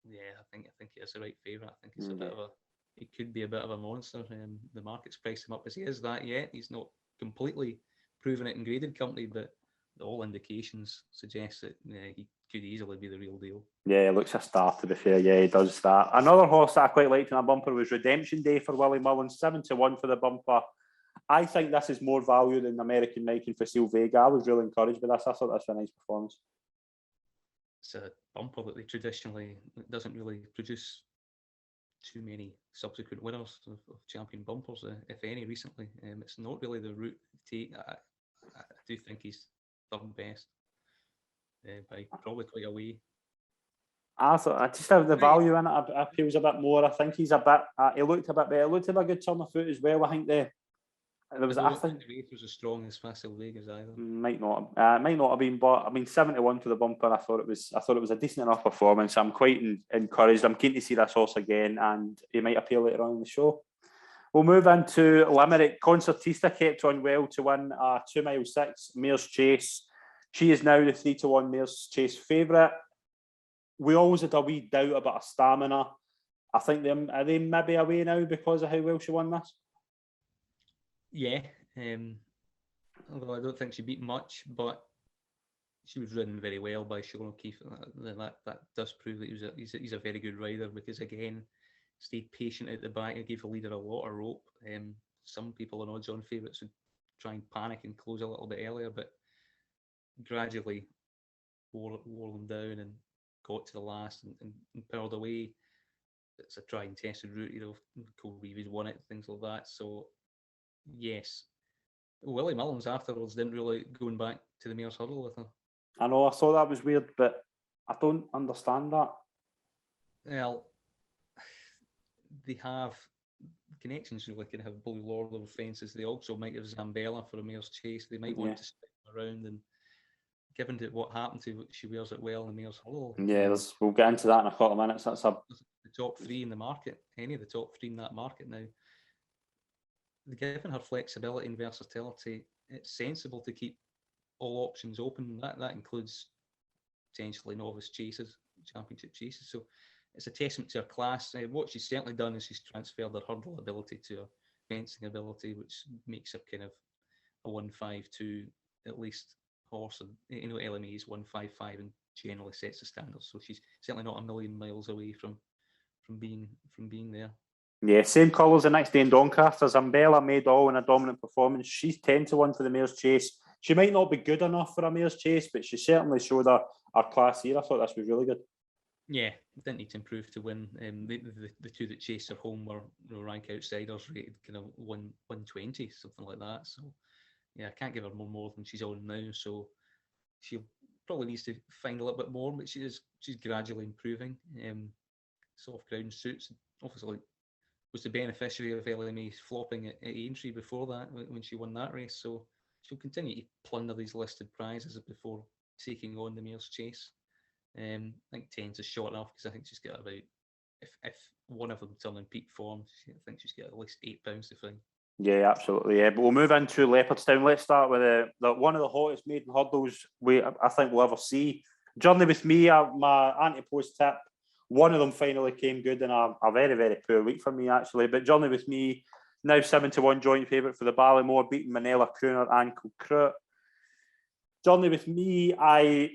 yeah, I think he is the right favourite. I think it's a bit of he could be a bit of a monster. The market's priced him up as he is that yet. He's not completely proven it in graded company, but all indications suggest that he could easily be the real deal. Yeah, he looks a star, to be fair. Yeah, he does that. Another horse that I quite liked in a bumper was Redemption Day for Willie Mullins, 7-1 for the bumper. I think this is more value than American Nike for Seal Vega. I was really encouraged by this. I thought this was a nice performance. It's a bumper that they traditionally doesn't really produce too many subsequent winners of champion bumpers, if any, recently. It's not really the route to take. I do think he's third best, by probably quite a way. I just have the value in it appeals a bit more. I think he's a bit. He looked a bit better. He looked a good turn of foot as well. I think the race was as strong as Facile Vegas either. Might not have been, but I mean 71 for the bumper. I thought it was a decent enough performance. I'm quite encouraged. I'm keen to see this horse again, and he might appeal later on in the show. We'll move into Limerick. Concertista kept on well to win a 2 mile 6 Mare's Chase. She is now the 3-1 Mare's Chase favourite. We always had a wee doubt about her stamina. I think are they maybe away now because of how well she won this? Yeah, although I don't think she beat much, but she was ridden very well by Sean O'Keefe. That does prove that he's a very good rider, because again, stayed patient at the back and gave the leader a lot of rope. Some people are odds on favourites would try and panic and close a little bit earlier, but gradually wore them down and got to the last and pearled away. It's a tried and tested route, Cole Reeves won it, things like that. So yes, Willie Mullins afterwards didn't really going back to the Mare's Hurdle with her. I know, I thought that was weird, but I don't understand that. Well, they have connections really can have Blue Lord over fences. They also might have Zambella for a mare's chase. They might want to spin around, and given to what happened to she wears it well in Mare's Hollow. Yeah, we'll get into that in a couple of minutes. That's the top three in the market. Any of the top three in that market now. Given her flexibility and versatility, it's sensible to keep all options open. That includes potentially novice chases, championship chases. So it's a testament to her class. What she's certainly done is she's transferred her hurdle ability to her fencing ability, which makes her kind of a 1-5-2 at least horse. And LME is 1-5-5 and generally sets the standards. So she's certainly not a million miles away from being there. Yeah, same colours the next day in Doncaster. Zambella made all in a dominant performance. She's 10-1 for the mare's chase. She might not be good enough for a mare's chase, but she certainly showed her class here. I thought this was really good. Yeah, didn't need to improve to win. The two that chased her home were rank outsiders, rated kind of 120, something like that. So yeah, I can't give her more than she's on now. So she probably needs to find a little bit more, but she's gradually improving. Soft ground suits, obviously was the beneficiary of LMA flopping at Aintree before that when she won that race. So she'll continue to plunder these listed prizes before taking on the mare's chase. I think 10's a short enough because I think she's got about, if one of them turn in peak form, I think she's got at least £8 to find. Yeah, absolutely. Yeah, but we'll move into Leopardstown. Let's start with one of the hottest maiden hurdles I think we'll ever see. Journey with Me, my Ante Post tip. One of them finally came good in a very, very poor week for me, actually. But Journey with Me, now 7-1 joint favourite for the Ballymore, beating Manila Crooner and Kilcroot. Journey with Me, I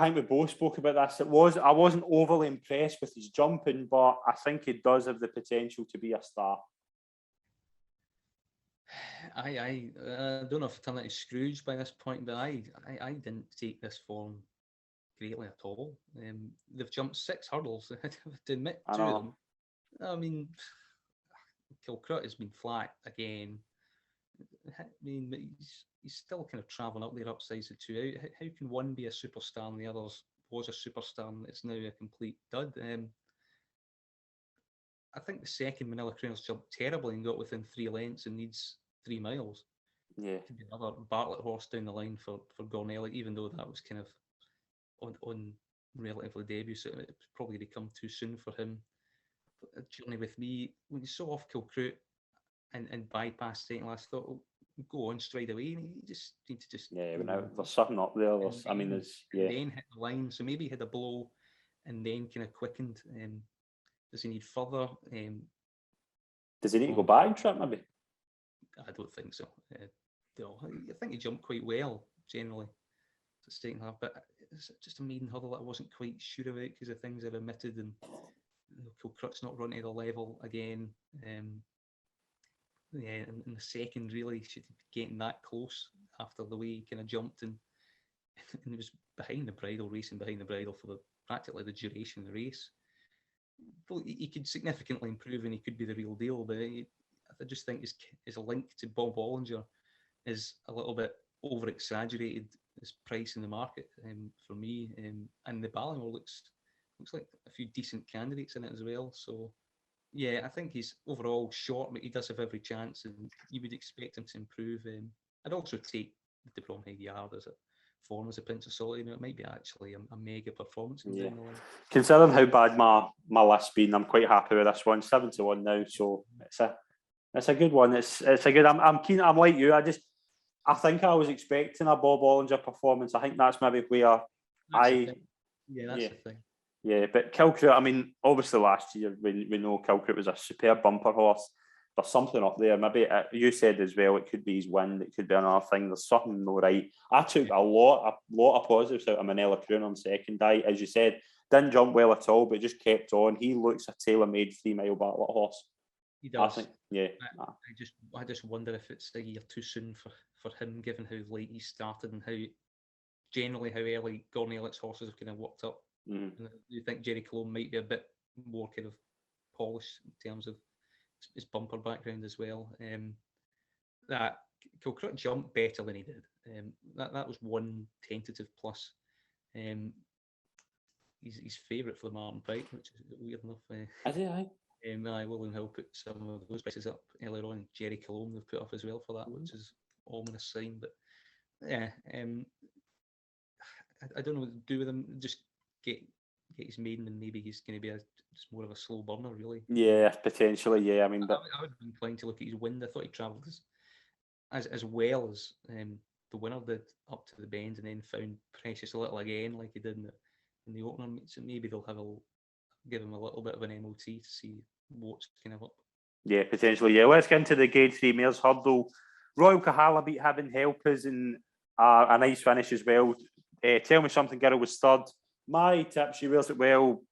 think we both spoke about this. I wasn't overly impressed with his jumping, but I think he does have the potential to be a star. I don't know if I turn into Scrooge by this point, but I didn't take this form greatly at all. They've jumped 6 hurdles. I have to admit, 2 of them. I mean, Kilcroot has been flat again. I mean, he's still kind of travelling up there upsides of 2 out. How can one be a superstar and the other was a superstar and it's now a complete dud? I think the second Manila Crooner's jumped terribly and got within 3 lengths and needs 3 miles. Yeah, could be another Bartlett horse down the line for Gornelli, even though that was kind of on relatively debut, so it probably to come too soon for him. But Journey with Me, when you saw off Kilcroot and bypassed second last, thought, oh, go on straight away. And you just need to there's something up there. Then hit the line, so maybe he had a blow and then kind of quickened. Does he need further? Does he need to go back trip maybe? I don't think so. No, I think he jumped quite well generally. Second half, but it's just a maiden hurdle that I wasn't quite sure about because of things I've omitted, and Kilcroot's not running to the level again. In the second, really should be getting that close after the way he kind of jumped and he was behind the bridle, racing behind the bridle for practically the duration of the race. He could significantly improve and he could be the real deal, but I just think his link to Bob Bollinger is a little bit over exaggerated. His price in the market for me, and the Ballymore looks like a few decent candidates in it as well. So yeah, I think he's overall short, but he does have every chance, and you would expect him to improve. I'd also take the Bromhead Yard as a form as a pinch of salt. It might be actually a mega performance. Yeah. Considering how bad my list's been, I'm quite happy with this one. 7-1 now, so it's a good one. It's a good. I'm keen. I'm like you. I think I was expecting a Bob Bollinger performance. I think that's maybe where the thing. Yeah, but Kilcroot, I mean, obviously last year we know Kilcroot was a superb bumper horse. There's something up there. Maybe you said as well, it could be his wind, it could be another thing. There's something no right. I took a lot of positives out of Manila Crooner on second. As you said, didn't jump well at all, but just kept on. He looks a tailor-made 3-mile Bartlett horse. He does. I think, yeah. I just wonder if it's a year too soon for him, given how late he started and how early Gordon Elliott's horses have kind of worked up. Mm-hmm. And you think Jerry Calum might be a bit more kind of polished in terms of his bumper background as well. That Kilcroot jumped better than he did. That was one tentative plus. He's favourite for the Martin Pike, which is weird enough. Is he? William Hill put some of those prices up earlier on. Jerry Calum they've put up as well for that, which is ominous sign. But yeah, I don't know what to do with him. Just get his maiden, and maybe he's going to be just more of a slow burner, really. Yeah, potentially. Yeah, I mean, but I would be inclined to look at his wind. I thought he travelled as well as the winner did up to the bend, and then found Precious a little again, like he did in the opener. So maybe they'll give him a little bit of an MOT to see what's kind of up. Yeah, potentially. Yeah, let's get into the Grade 3 Mares Hurdle. Royal Kahala beat Heaven Helpers in a nice finish as well. Tell Me Something Girl was third. My tip, she wears it well.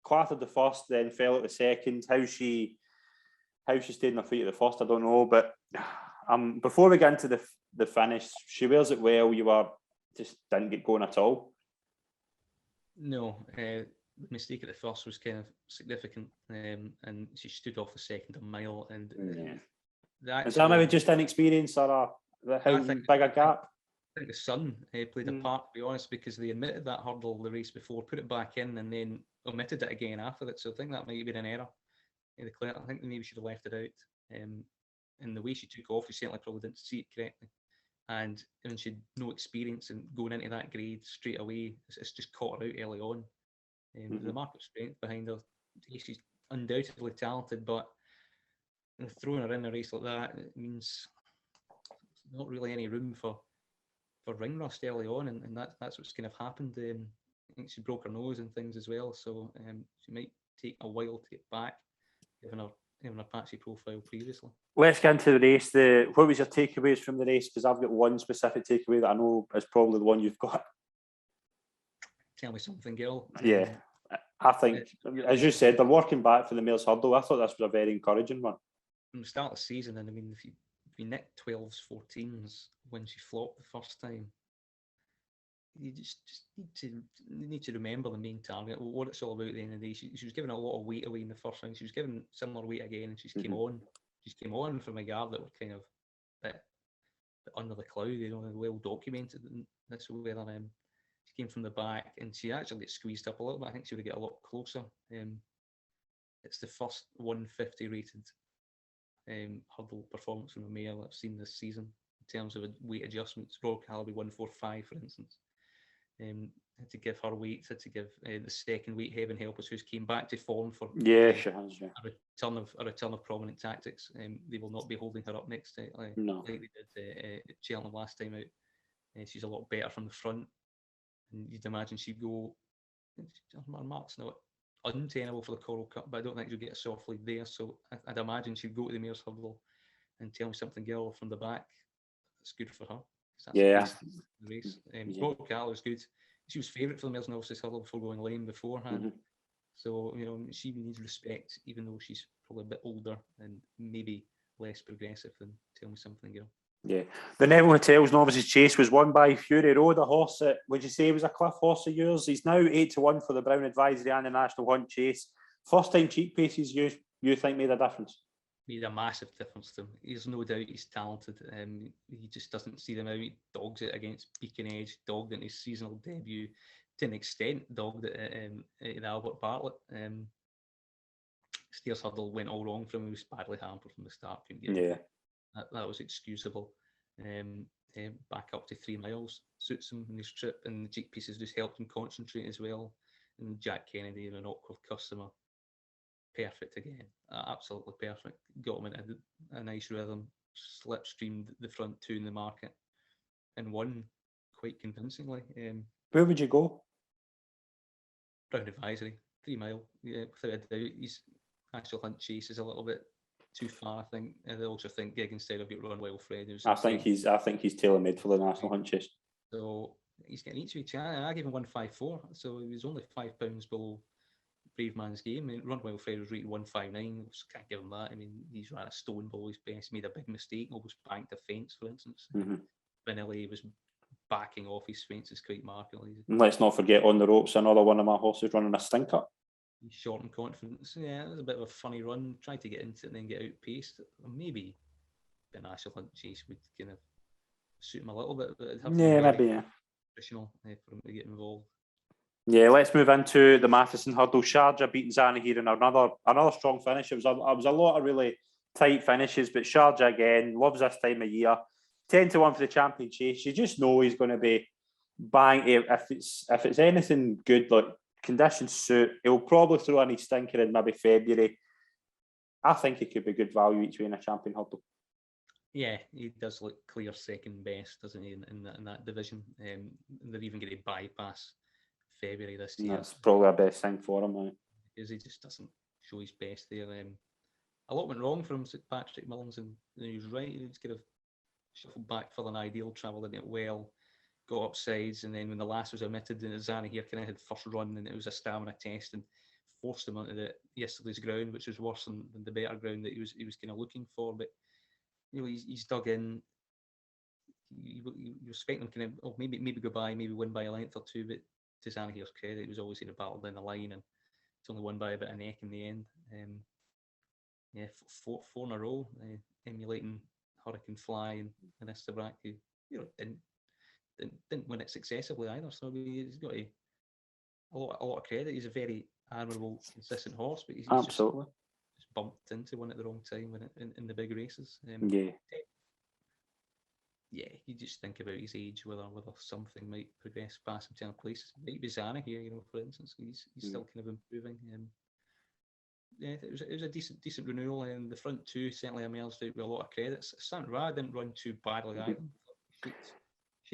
Clattered the first, then fell at the second. How she stayed in her feet at the first, I don't know. But before we get into the finish, she wears it well. You just didn't get going at all. No, the mistake at the first was kind of significant, and she stood off the second a mile. And is that maybe just inexperience or how big a gap? I think the sun played a part, to be honest, because they admitted that hurdle the race before, put it back in, and then omitted it again after it. So I think that might have been an error. I think maybe should have left it out. And the way she took off, she certainly probably didn't see it correctly. And when she had no experience in going into that grade straight away, it's just caught her out early on. The market strength behind her, she's undoubtedly talented, but throwing her in a race like that, it means not really any room for ring rust early on, and that's what's kind of happened. I think she broke her nose and things as well, so she might take a while to get back, given her patchy profile previously. Let's get into the race. What was your takeaways from the race? Because I've got one specific takeaway that I know is probably the one you've got. Tell Me Something Girl. Yeah, I think, as you said, they're working back for the Mares Hurdle. I thought this was a very encouraging one. From the start of the season, and I mean, if you nick 12s, 14s when she flopped the first time, you just need to remember the main target, what it's all about at the end of the day. She was giving a lot of weight away in the first round. She was giving similar weight again, and she came on from a guard that were kind of a bit under the cloud, well documented. And that's where she came from the back, and she actually gets squeezed up a little bit. I think she would get a lot closer. It's the first 150 rated hurdle performance from a male I've seen this season in terms of weight adjustments. Royal Calibre 145, for instance. Had to give her weight, had to give the second weight Heaven Helpers, who's came back to form for she has, a return of prominent tactics. They will not be holding her up next like they did at Cheltenham last time out. She's a lot better from the front, and you'd imagine she'd go. Her mark's not untenable for the Coral Cup, but I don't think she'll get a soft lead there. So I'd imagine she'd go to the Mares Hurdle and Tell Me Something Girl from the back. That's good for her. That's the race. Royal Cal was good. She was favourite for the Mares Novices Hurdle before going lame beforehand. So she needs respect, even though she's probably a bit older and maybe less progressive than Tell Me Something Girl. Yeah, the Neville Hotels Novices Chase was won by Fury Road, a horse that, would you say, was a cliff horse of yours? He's now 8-1 for the Brown Advisory and the National Hunt Chase. First time cheap paces you think made a difference? Made a massive difference to him. There's no doubt he's talented. He just doesn't see them out. He dogs it against Beacon Edge, dogged in his seasonal debut, to an extent dogged it at the Albert Bartlett. Steers Hurdle went all wrong for him. He was badly hampered from the start. That was excusable. Back up to 3 miles suits him in his trip, and the cheek pieces just helped him concentrate as well. And Jack Kennedy, an awkward customer, perfect again, absolutely perfect. Got him into a nice rhythm, slipstreamed the front two in the market, and won quite convincingly. Where would you go? Brown Advisory, 3 mile, without a doubt. His National Hunt Chase is a little bit too far, I think. And I also think Gig instead of Run Well Fred. I think he's tailor-made for the National Hunt Chase. So he's getting each week. I gave him 154, so he was only £5 below Bravemansgame. I mean, Run Well Fred was rated 159. Can't give him that. I mean, he's ran a stone ball his best, made a big mistake, almost banked a fence, for instance. Vanilli was backing off his fences quite markedly. Let's not forget On the Ropes, another one of my horses running a stinker. He's short in confidence. Yeah, it was a bit of a funny run. Tried to get into it and then get outpaced. Maybe the National Hunt Chase would kind of suit him a little bit, but it'd have to be traditional for him to get involved. Yeah, let's move into the Matheson Hurdle. Sharjah beating Zana here in another strong finish. It was a lot of really tight finishes, but Sharjah again loves this time of year. 10-1 for the Champion Chase. You just know he's going to be bang. If it's anything good, like conditions suit, he'll probably throw in his stinker in maybe February. I think he could be good value each way in a Champion Hurdle. Yeah, he does look clear second best, doesn't he, in that division? They're even going to bypass February this year. That's probably the best thing for him, man. Because he just doesn't show his best there. A lot went wrong for him, Patrick Mullins, and he was right. He was kind of shuffled back for an ideal, travelling it well, got up sides, and then when the last was omitted, and Zana here kind of had first run, and it was a stamina test, and forced him onto yesterday's ground, which was worse than the better ground that he was kind of looking for. But he's dug in. You expect him kind of maybe go by, maybe win by a length or two, but to Zana here's credit, he was always in a battle down the line, and it's only won by a bit of neck in the end. Yeah, four in a row, emulating Hurricane Fly and Istabrak, who didn't win it successively either. So he's got a lot of credit. He's a very admirable, consistent horse, but he's absolutely just bumped into one at the wrong time in the big races. Yeah, you just think about his age, whether something might progress past him to other places. Might be Zana here, for instance. He's still kind of improving. Yeah, it was a decent renewal, and the front two certainly emerged out with a lot of credits. Saint Ra didn't run too badly either.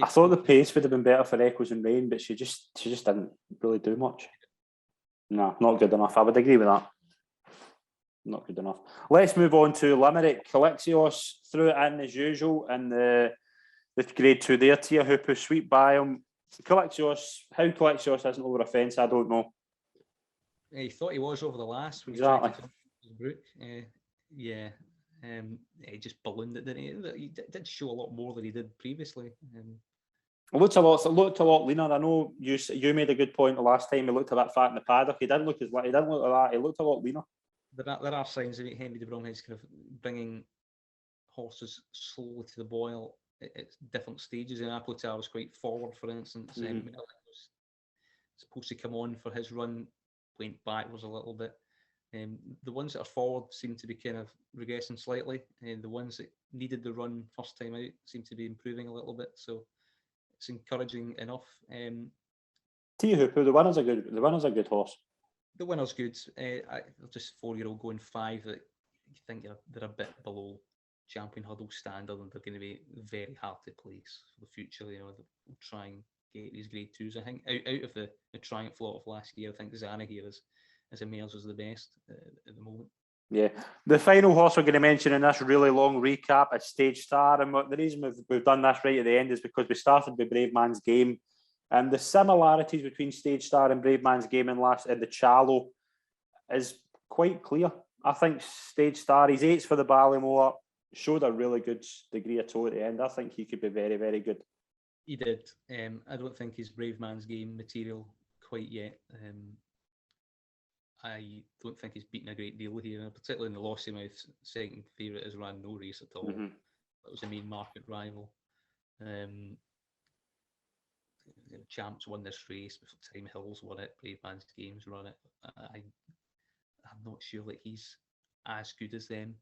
I thought the pace would have been better for Echoes and Rain, but she just didn't really do much. No, not good enough. I would agree with that. Not good enough. Let's move on to Limerick. Calexios threw it in as usual in the grade 2 there. Tia Hooper sweep by him. Calexios, how Calexios isn't over a fence, I don't know. He thought he was over the last when exactly. He tried to jump Brook. He just ballooned it, didn't he? He did show a lot more than he did previously. It looked a lot leaner. I know you made a good point the last time. He looked a bit fat in the paddock. He didn't look like that. He looked a lot leaner. There are signs that Henry de Bromhead's kind of bringing horses slowly to the boil at different stages. And Apotar was quite forward, for instance. Was supposed to come on for his run, went backwards a little bit. The ones that are forward seem to be kind of regressing slightly, and the ones that needed the run first time out seem to be improving a little bit. So it's encouraging enough. Tia Hooper, the winner's a good horse. The winner's good. Just 4-year-old going 5 that you think they're a bit below Champion Hurdle standard, and they're going to be very hard to place for the future. They'll try and get these grade 2s. I think out of the triumph lot of last year, I think Zana here as emerged as the best at the moment. Yeah, the final horse we're going to mention in this really long recap is Stage Star, and the reason we've done this right at the end is because we started with Bravemansgame. And the similarities between Stage Star and Bravemansgame in the Challow is quite clear. I think Stage Star, he's 8s for the Ballymore, showed a really good degree of toe at the end. I think he could be very, very good. He did. I don't think he's Bravemansgame material quite yet. I don't think he's beaten a great deal here, particularly in the Lossiemouth. Second favourite has ran no race at all. That was the main market rival. Champs won this race before Time Hills won it. Bravemansgame's run it. I'm not sure that he's as good as them.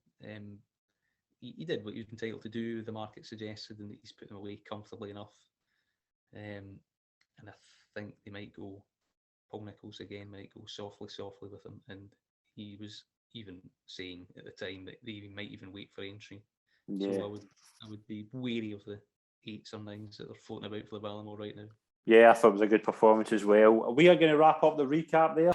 He did what he was entitled to do. The market suggested, and he's put them away comfortably enough. And I think they might go. Paul Nicholls again might go softly with him, and he was even saying at the time that they might even wait for entry. Yeah. So I would be wary of the 8s or 9s that are floating about for the Ballymore right now. Yeah, I thought it was a good performance as well. We are going to wrap up the recap there.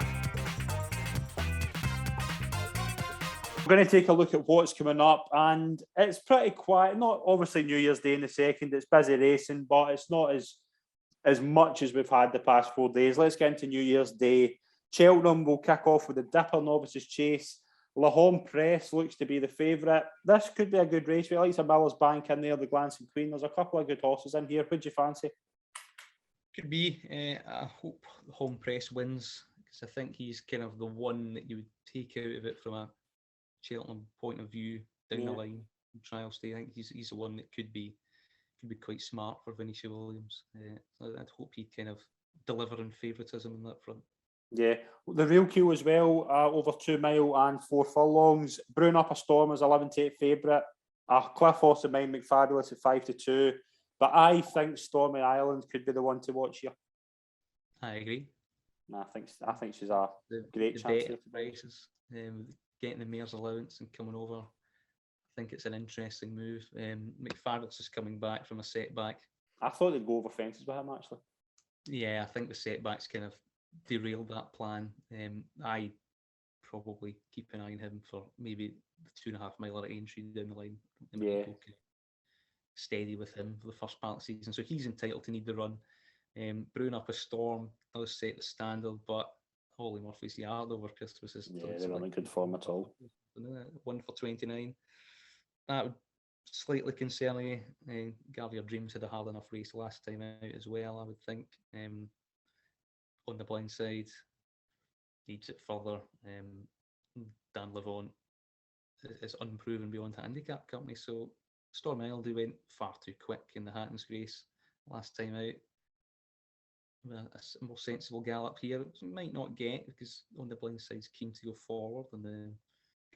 We're going to take a look at what's coming up, and it's pretty quiet. Not obviously New Year's Day in the second. It's busy racing, but it's not as much as we've had the past 4 days. Let's get into New Year's Day. Cheltenham will kick off with the Dipper Novices Chase. La Home Press looks to be the favourite. This could be a good race. We like some Miller's Bank in there, the Glancing Queen. There's a couple of good horses in here. Who'd you fancy? Could be. I hope the Home Press wins, because I think he's kind of the one that you would take out of it from a Cheltenham point of view down the line in trial state. I think he's the one that could be quite smart for Vinicius Williams. I'd hope he'd kind of delivering favouritism on that front. Yeah, the real queue as well, over 2 mile and 4 furlongs. Brewing Up a Storm is 11-8 favourite. Cliff Horse of Mine McFabulous at 5-2. But I think Stormy Island could be the one to watch here. I agree. I think she's a great chance. The prices, getting the mayor's allowance and coming over. I think it's an interesting move. McFabulous is coming back from a setback. I thought they'd go over fences with him, actually. Yeah, I think the setbacks kind of derailed that plan. I probably keep an eye on him for maybe the 2.5 mile at Aintree down the line. Yeah. Steady with him for the first part of the season. So he's entitled to need the run. Brewing Up a Storm does set the standard, but Holly Murphy's Yard over Christmas is they're not in good form at all. 1 for 29. That would slightly concern me. Gavier Dreams had a hard enough race last time out as well, I would think. On the blind side, needs it further. Dan Levant is unproven beyond handicap company, so Storm Island went far too quick in the Hattons race last time out. A more sensible gallop here, might not get, because on the blind side's keen to go forward, and the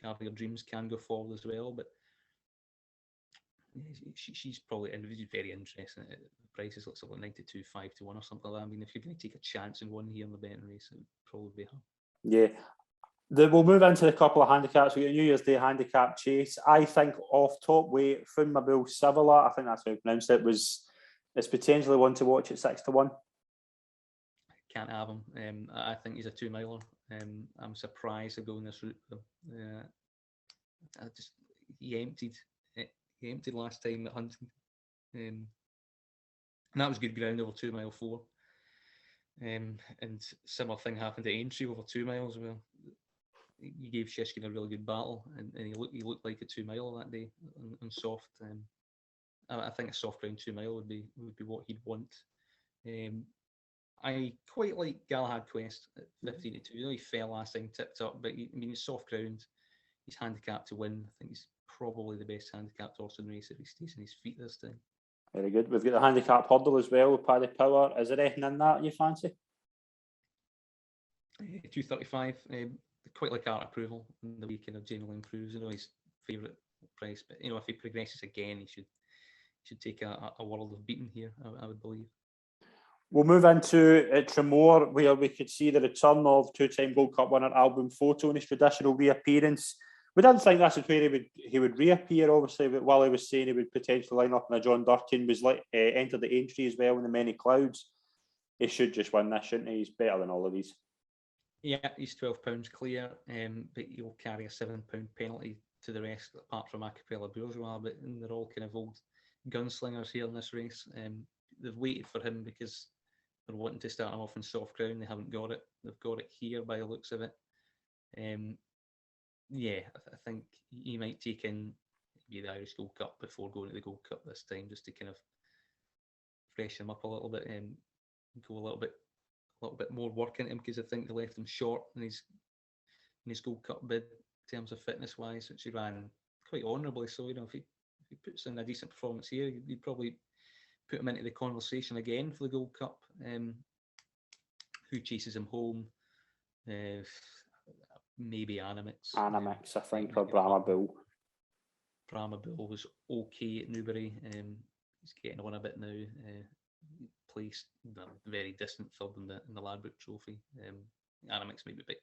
Gavier Dreams can go forward as well, but she's probably very interesting. The prices looks like 92, 5-1 or something like that. I mean, if you're going to take a chance in one here in the betting race, it would probably be her. Yeah. We'll move into a couple of handicaps. We got New Year's Day Handicapped Chase. I think off top weight, Funmabil Civila, I think that's how you pronounce it, it's potentially one to watch at 6-1. Can't have him. I think he's a 2 miler. I'm surprised they're going this route. He emptied last time at Huntington. And that was good ground over 2 mile 4. And similar thing happened at Aintree over 2 miles. Well, he gave Shishkin a really good battle, and he looked like a 2 miler that day on soft. I think a soft ground 2 mile would be what he'd want. I quite like Galahad Quest at 15-2. He fell last time, tipped up, but he's soft ground. He's handicapped to win. I think he's probably the best handicapped horse in the race if he stays on his feet this time. Very good. We've got the handicap hurdle as well with Paddy Power. Is there anything in that you fancy? 235. Quite like Art Approval in the weekend of generally improves. His favourite price, but if he progresses again, he should take a world of beating here. I would believe. We'll move into Tremor, where we could see the return of 2-time Gold Cup winner Album Photo in his traditional reappearance. We didn't think this is where he would reappear, obviously, but while he was saying he would potentially line up in a John Durkin, was entered the Aintree as well in the Many Clouds. He should just win this, shouldn't he? He's better than all of these. Yeah, he's £12 clear, but he'll carry a £7 penalty to the rest, apart from Acapella Bourgeois, but they're all kind of old gunslingers here in this race. They've waited for him because they're wanting to start him off in soft ground. They haven't got it. They've got it here by the looks of it. I think he might take in the Irish Gold Cup before going to the Gold Cup this time, just to kind of freshen him up a little bit and go a little bit more work into him, because I think they left him short in his Gold Cup bid in terms of fitness wise, which he ran quite honourably. So if he puts in a decent performance here, you'd probably put him into the conversation again for the Gold Cup. Who chases him home? Maybe Animix. Animix, I think, or Bramable. Bramable was okay at Newbury. He's getting on a bit now. Placed very distant third in the Ladbroke Trophy. Animix maybe a bit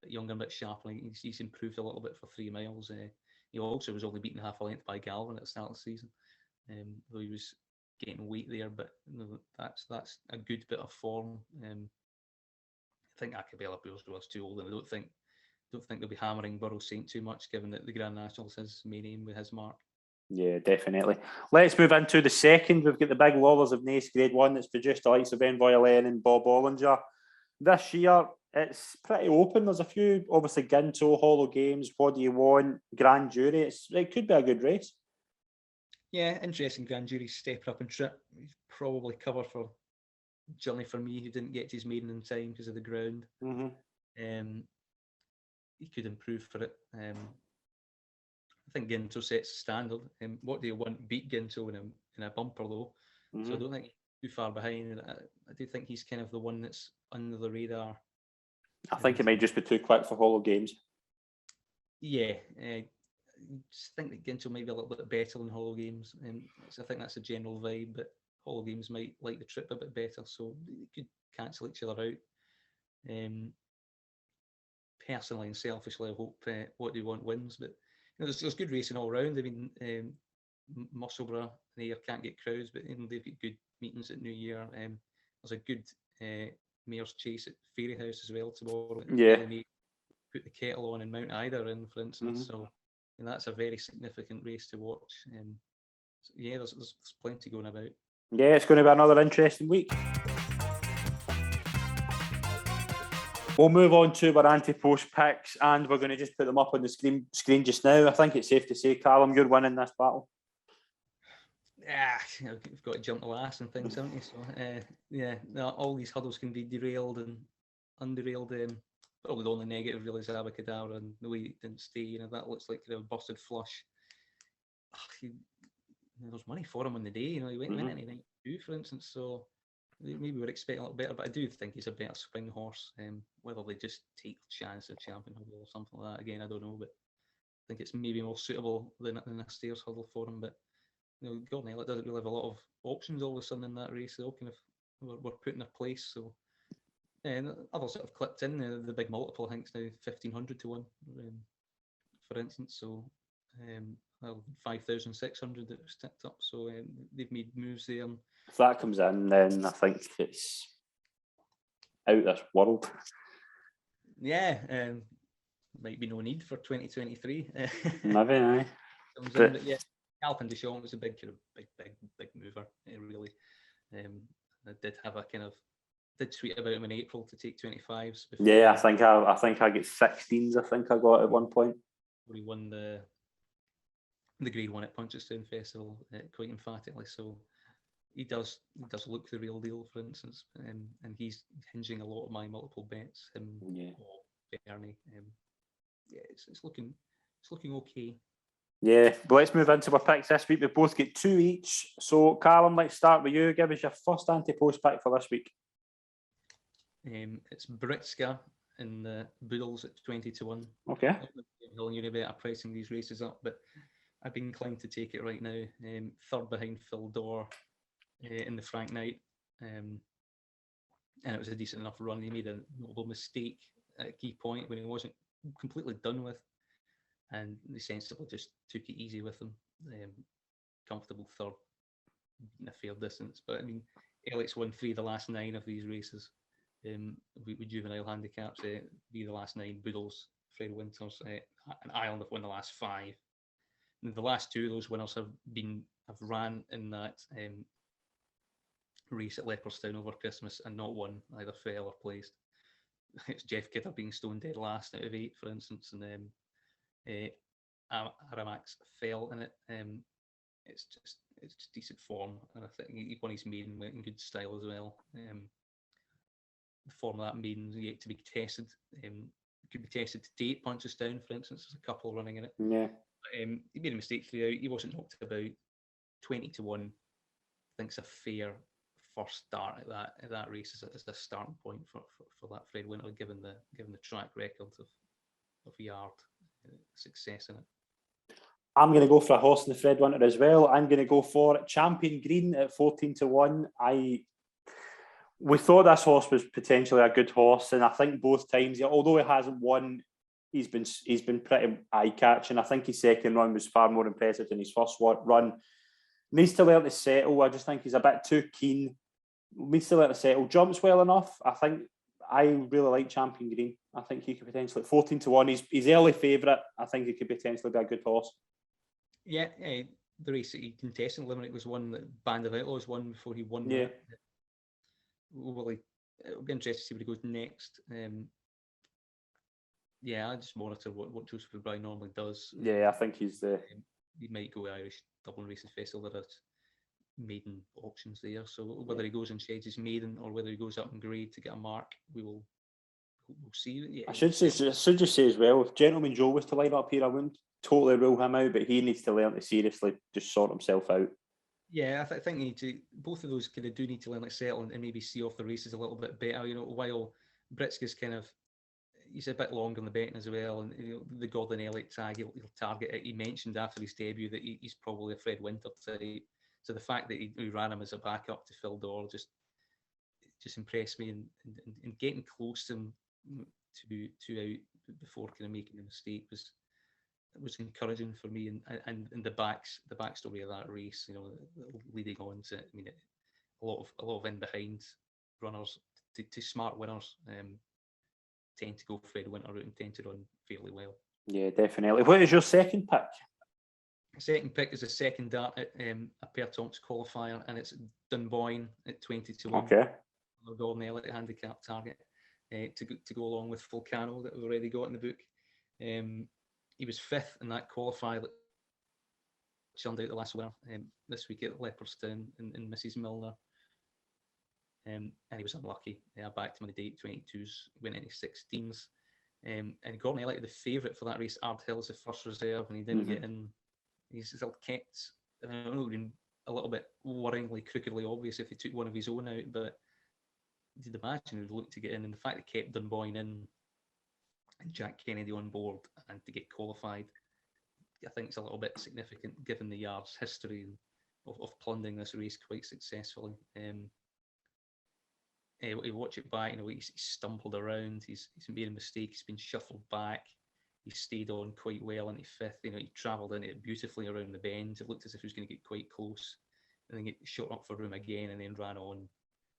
younger, a bit sharper. He's improved a little bit for 3 miles. He also was only beaten half a length by Galopin at the start of the season, though he was getting weight there. But that's a good bit of form. I think Acapella Bourgeois was too old, and I don't think they'll be hammering Burrow Saint too much, given that the Grand National is his main aim with his mark. Yeah, definitely. Let's move into the second. We've got the Big Lawlers of Naas Grade 1 that's produced the likes of Envoy Len and Bob Ollinger. This year, it's pretty open. There's a few, obviously, Ginto, Hollow Games, What Do You Want, Grand Jury. It could be a good race. Yeah, interesting. Grand Jury's stepping up in trip. He's probably covered for Johnny for me, who didn't get to his maiden in time because of the ground. Mm-hmm. He could improve for it. I think Ginto sets the standard. What Do You Want beat Ginto in a bumper though, so I don't think too far behind. And I do think he's kind of the one that's under the radar. I think it might just be too quick for Hollow Games. Yeah, I just think that Gintle might be a little bit better than Hollow Games. So I think that's a general vibe, but Hollow Games might like the trip a bit better, so they could cancel each other out. Personally and selfishly, I hope What Do You Want wins, but there's good racing all round. I mean, Musselburgh there can't get crowds, but they've got good meetings at New Year. There's a good Mayor's Chase at Ferry House as well tomorrow. Yeah. Put the kettle on in Mount Ida in, for instance. So that's a very significant race to watch. So yeah, there's plenty going about. Yeah, it's going to be another interesting week. We'll move on to our Ante Post Picks, and we're going to just put them up on the screen just now. I think it's safe to say, Calum, you're winning this battle. Yeah, you've got to jump the last and things, haven't you? So all these hurdles can be derailed and underailed. Probably the only negative really is Abacadabra and the way it didn't stay. That looks like a busted flush. There's money for him on the day. He went into 92, for instance. So maybe we're expecting a little better, but I do think he's a better spring horse. Whether they just take the chance of Champion Hurdle or something like that, again, I don't know. But I think it's maybe more suitable than a stairs hurdle for him. But Gordon Elliott doesn't really have a lot of options all of a sudden in that race. They all kind of were put in their place. So. And others that have clipped in the big multiple, I think it's now 1,500 to 1, for instance. So 5,600 that was ticked up. So they've made moves there. If that comes in, then I think it's out this world. Yeah, might be no need for 2023. Maybe, aye. But yeah, Galopin Deschamps was a big mover. Really, I did have a kind of. Did tweet about him in April to take 25s. Yeah, I think I get 16s. I think I got at one point. He won the Grade 1 at Punchestown Festival quite emphatically. So he does look the real deal, for instance, and he's hinging a lot of my multiple bets. Or Ferny. It's looking okay. Yeah, but let's move into our picks this week. We both get 2 each. So Calum, let's start with you. Give us your first anti-post pick for this week. It's Britska in the Boodles at 20 to 1. Okay. You're better pricing these races up, but I'd be inclined to take it right now. Third behind Phil Dorr in the Frank Knight. And it was a decent enough run. He made a notable mistake at a key point when he wasn't completely done with. And they sensibly just took it easy with him. Comfortable third in a fair distance. But I mean, Alex won 3 of the last 9 of these races. With juvenile handicaps, be the last 9 Boodles, Fred Winters, and Ireland have won the last 5. And the last 2 of those winners have ran in that race at Leopardstown over Christmas and not won, either fell or placed. It's Jeff Kidder being stone dead last out of 8, for instance, and Aramax fell in it. It's just decent form, and I think he won his maiden in good style as well. The form of that maiden is yet to be tested. Could be tested to date. Punchestown, for instance, there's a couple running in it. Yeah. He made a mistake throughout. He wasn't knocked about. 20 to 1. I think it's a fair first start at that race as a starting point for that Fred Winter, given the track record of Yard success in it. I'm going to go for a horse in the Fred Winter as well. I'm going to go for Champion Green at 14 to 1. We thought this horse was potentially a good horse, and I think both times, although he hasn't won, he's been pretty eye-catching. I think his second run was far more impressive than his first run. Needs to learn to settle. I just think he's a bit too keen. Needs to learn to settle. Jumps well enough. I really like Champion Green. I think he could potentially, 14 to 1. He's early favourite. I think he could potentially be a good horse. Yeah, the race that he contested in Limerick was one that Band of Outlaws won before he won. Yeah. It'll be interesting to see where he goes next. I just monitor what Joseph O'Brien normally does. Yeah, I think he might go Irish Dublin Racing Festival. There are maiden options there. So whether he goes and sheds his maiden or whether he goes up in grade to get a mark, we'll see. Yeah, I should just say as well, if Gentleman Joe was to line up here, I wouldn't totally rule him out, but he needs to learn to seriously just sort himself out. Yeah, I think they need to. Both of those kind of do need to learn like settle and maybe see off the races a little bit better. While Britska's kind of he's a bit longer in the betting as well, and the Gordon Elliott tag he'll target it. He mentioned after his debut that he's probably a Fred Winter type. So the fact that he ran him as a backup to Phil Dorr just impressed me, and getting close to him two out before kind of making a mistake was encouraging for me, and the backstory of that race, leading on to, a lot of in behind runners to smart winners tend to go Fred Winter route and tend to run fairly well. Yeah, definitely. What is your second pick? Second pick is a second dart at a Per Tonks qualifier, and it's Dunboyne at 20-1. Okay. Gordon Elliott handicap target to go along with Volcano that we've already got in the book. He was fifth in that qualifier that churned out the last winner this week at Leopardstown in Mrs. Milner. And he was unlucky. I backed him on the day 22s, went into 16s. And Gordon Elliott, the favourite for that race, Ardhill is the first reserve, and he didn't get in. He's still kept, I don't know, it would have been a little bit worryingly, crookedly obvious if he took one of his own out, but you'd imagine he would look to get in. And the fact that he kept Dunboyne in and Jack Kennedy on board and to get qualified, I think it's a little bit significant given the yard's history of plundering this race quite successfully. You watch it back, he's stumbled around, he's made a mistake, he's been shuffled back, he stayed on quite well into fifth. He travelled in it beautifully around the bend. It looked as if he was going to get quite close, and then get shot up for room again, and then ran on.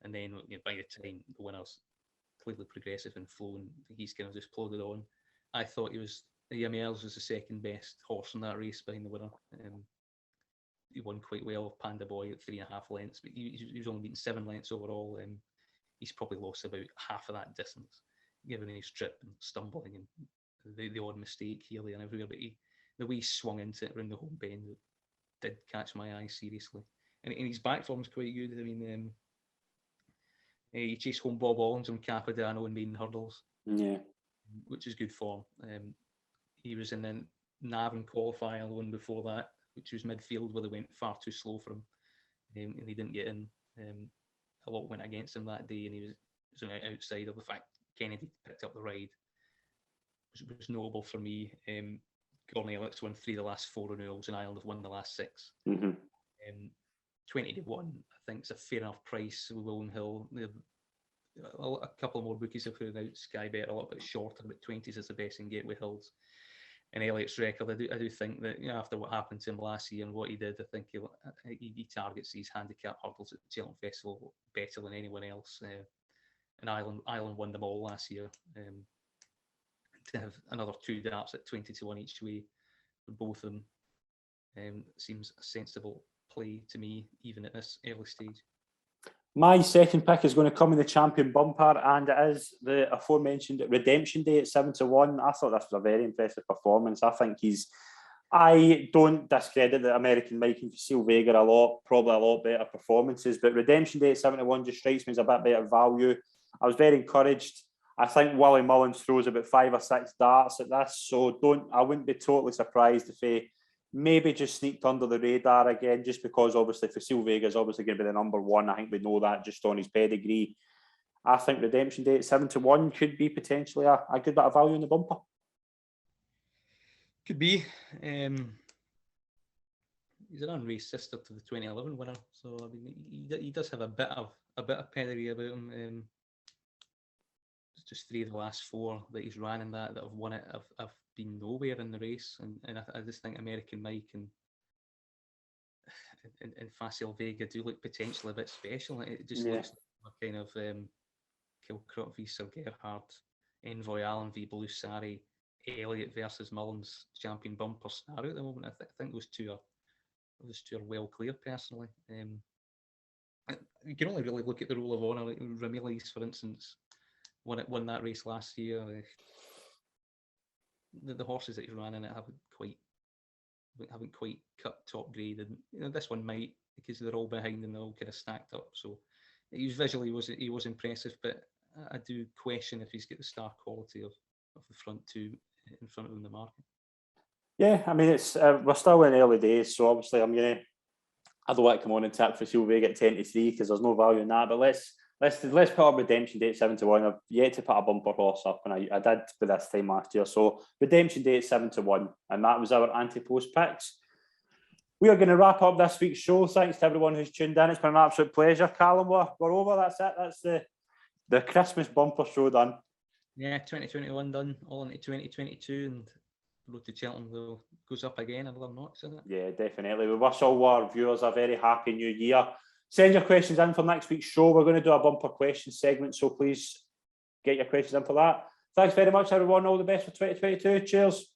And then by the time the winner's clearly progressive and flown, he's kind of just plodded on. I thought Yamiels was the second best horse in that race behind the winner. He won quite well, Panda Boy at 3.5 lengths, but he was only beaten 7 lengths overall. He's probably lost about half of that distance, given his trip and stumbling and the odd mistake here, there, and everywhere. But the way he swung into it around the home bend did catch my eye seriously. And his back form's quite good. He chased home Bob Ollins on Capodanno and maiden hurdles, which is good form. He was in the Navan qualifier, the one before that, which was midfield, where they went far too slow for him, and he didn't get in. A lot went against him that day, and he was outside of the fact Kennedy picked up the ride, which was notable for me. Gordon Elliott's won 3 of the last 4 renewals, and Ireland have won the last 6. 20-1, I think, is a fair enough price with William Hill. A couple more bookies have put out Sky Bet a little bit shorter, but 20s is the best you can get with Hills. And Elliott's record, I do think that after what happened to him last year and what he did, I think he targets these handicap hurdles at the Cheltenham Festival better than anyone else. And Ireland won them all last year. To have another 2 darts at 20-1 each way for both of them seems a sensible play to me, even at this early stage. My second pick is going to come in the champion bumper, and it is the aforementioned Redemption Day at 7-1. I thought this was a very impressive performance. I don't discredit the American Mike and Facile Vega a lot, probably a lot better performances, but Redemption Day at 7-1 just strikes me as a bit better value. I was very encouraged. I think Willie Mullins throws about 5 or 6 darts at this, so I wouldn't be totally surprised if he maybe just sneaked under the radar again, just because obviously Facile Vega is obviously going to be the number 1. I think we know that just on his pedigree. I think Redemption Day at 7-1 could be potentially a good bit of value in the bumper. Could be. He's an unraced sister to the 2011 winner, so I mean, he does have a bit of pedigree about him. Just 3 of the last 4 that he's ran in that have won it have been nowhere in the race, and I just think American Mike and Facile Vega do look potentially a bit special. It just looks like a kind of Kilcrop v Sir Gerhard, Envoy Allen v Belusari, Elliott versus Mullins champion bumper scenario at the moment. I think those two are well clear personally. You can only really look at the Roll of Honour. Like Ramillies, for instance, won that race last year. The horses that he's ran in it haven't quite cut top grade, and this one might, because they're all behind and they're all kind of stacked up. So visually he was impressive, but I do question if he's got the star quality of the front 2 in front of him in the market. Yeah, I mean, it's we're still in early days, so obviously I'm going to I don't want to come on and tip for Sylvia get 10-3 because there's no value in that. But let's put up redemption date 7-1. I've yet to put a bumper horse up, and I did for this time last year. So redemption date 7-1, and that was our Ante Post Picks. We are going to wrap up this week's show. Thanks to everyone who's tuned in. It's been an absolute pleasure. Calum, we're over. That's it. That's the Christmas bumper show done. Yeah, 2021 done. All into 2022, and the road to Cheltenham goes up again another notch, isn't it? Yeah, definitely. We wish all our viewers a very happy new year. Send your questions in for next week's show. We're going to do a bumper question segment, so please get your questions in for that. Thanks very much, everyone. All the best for 2022. Cheers.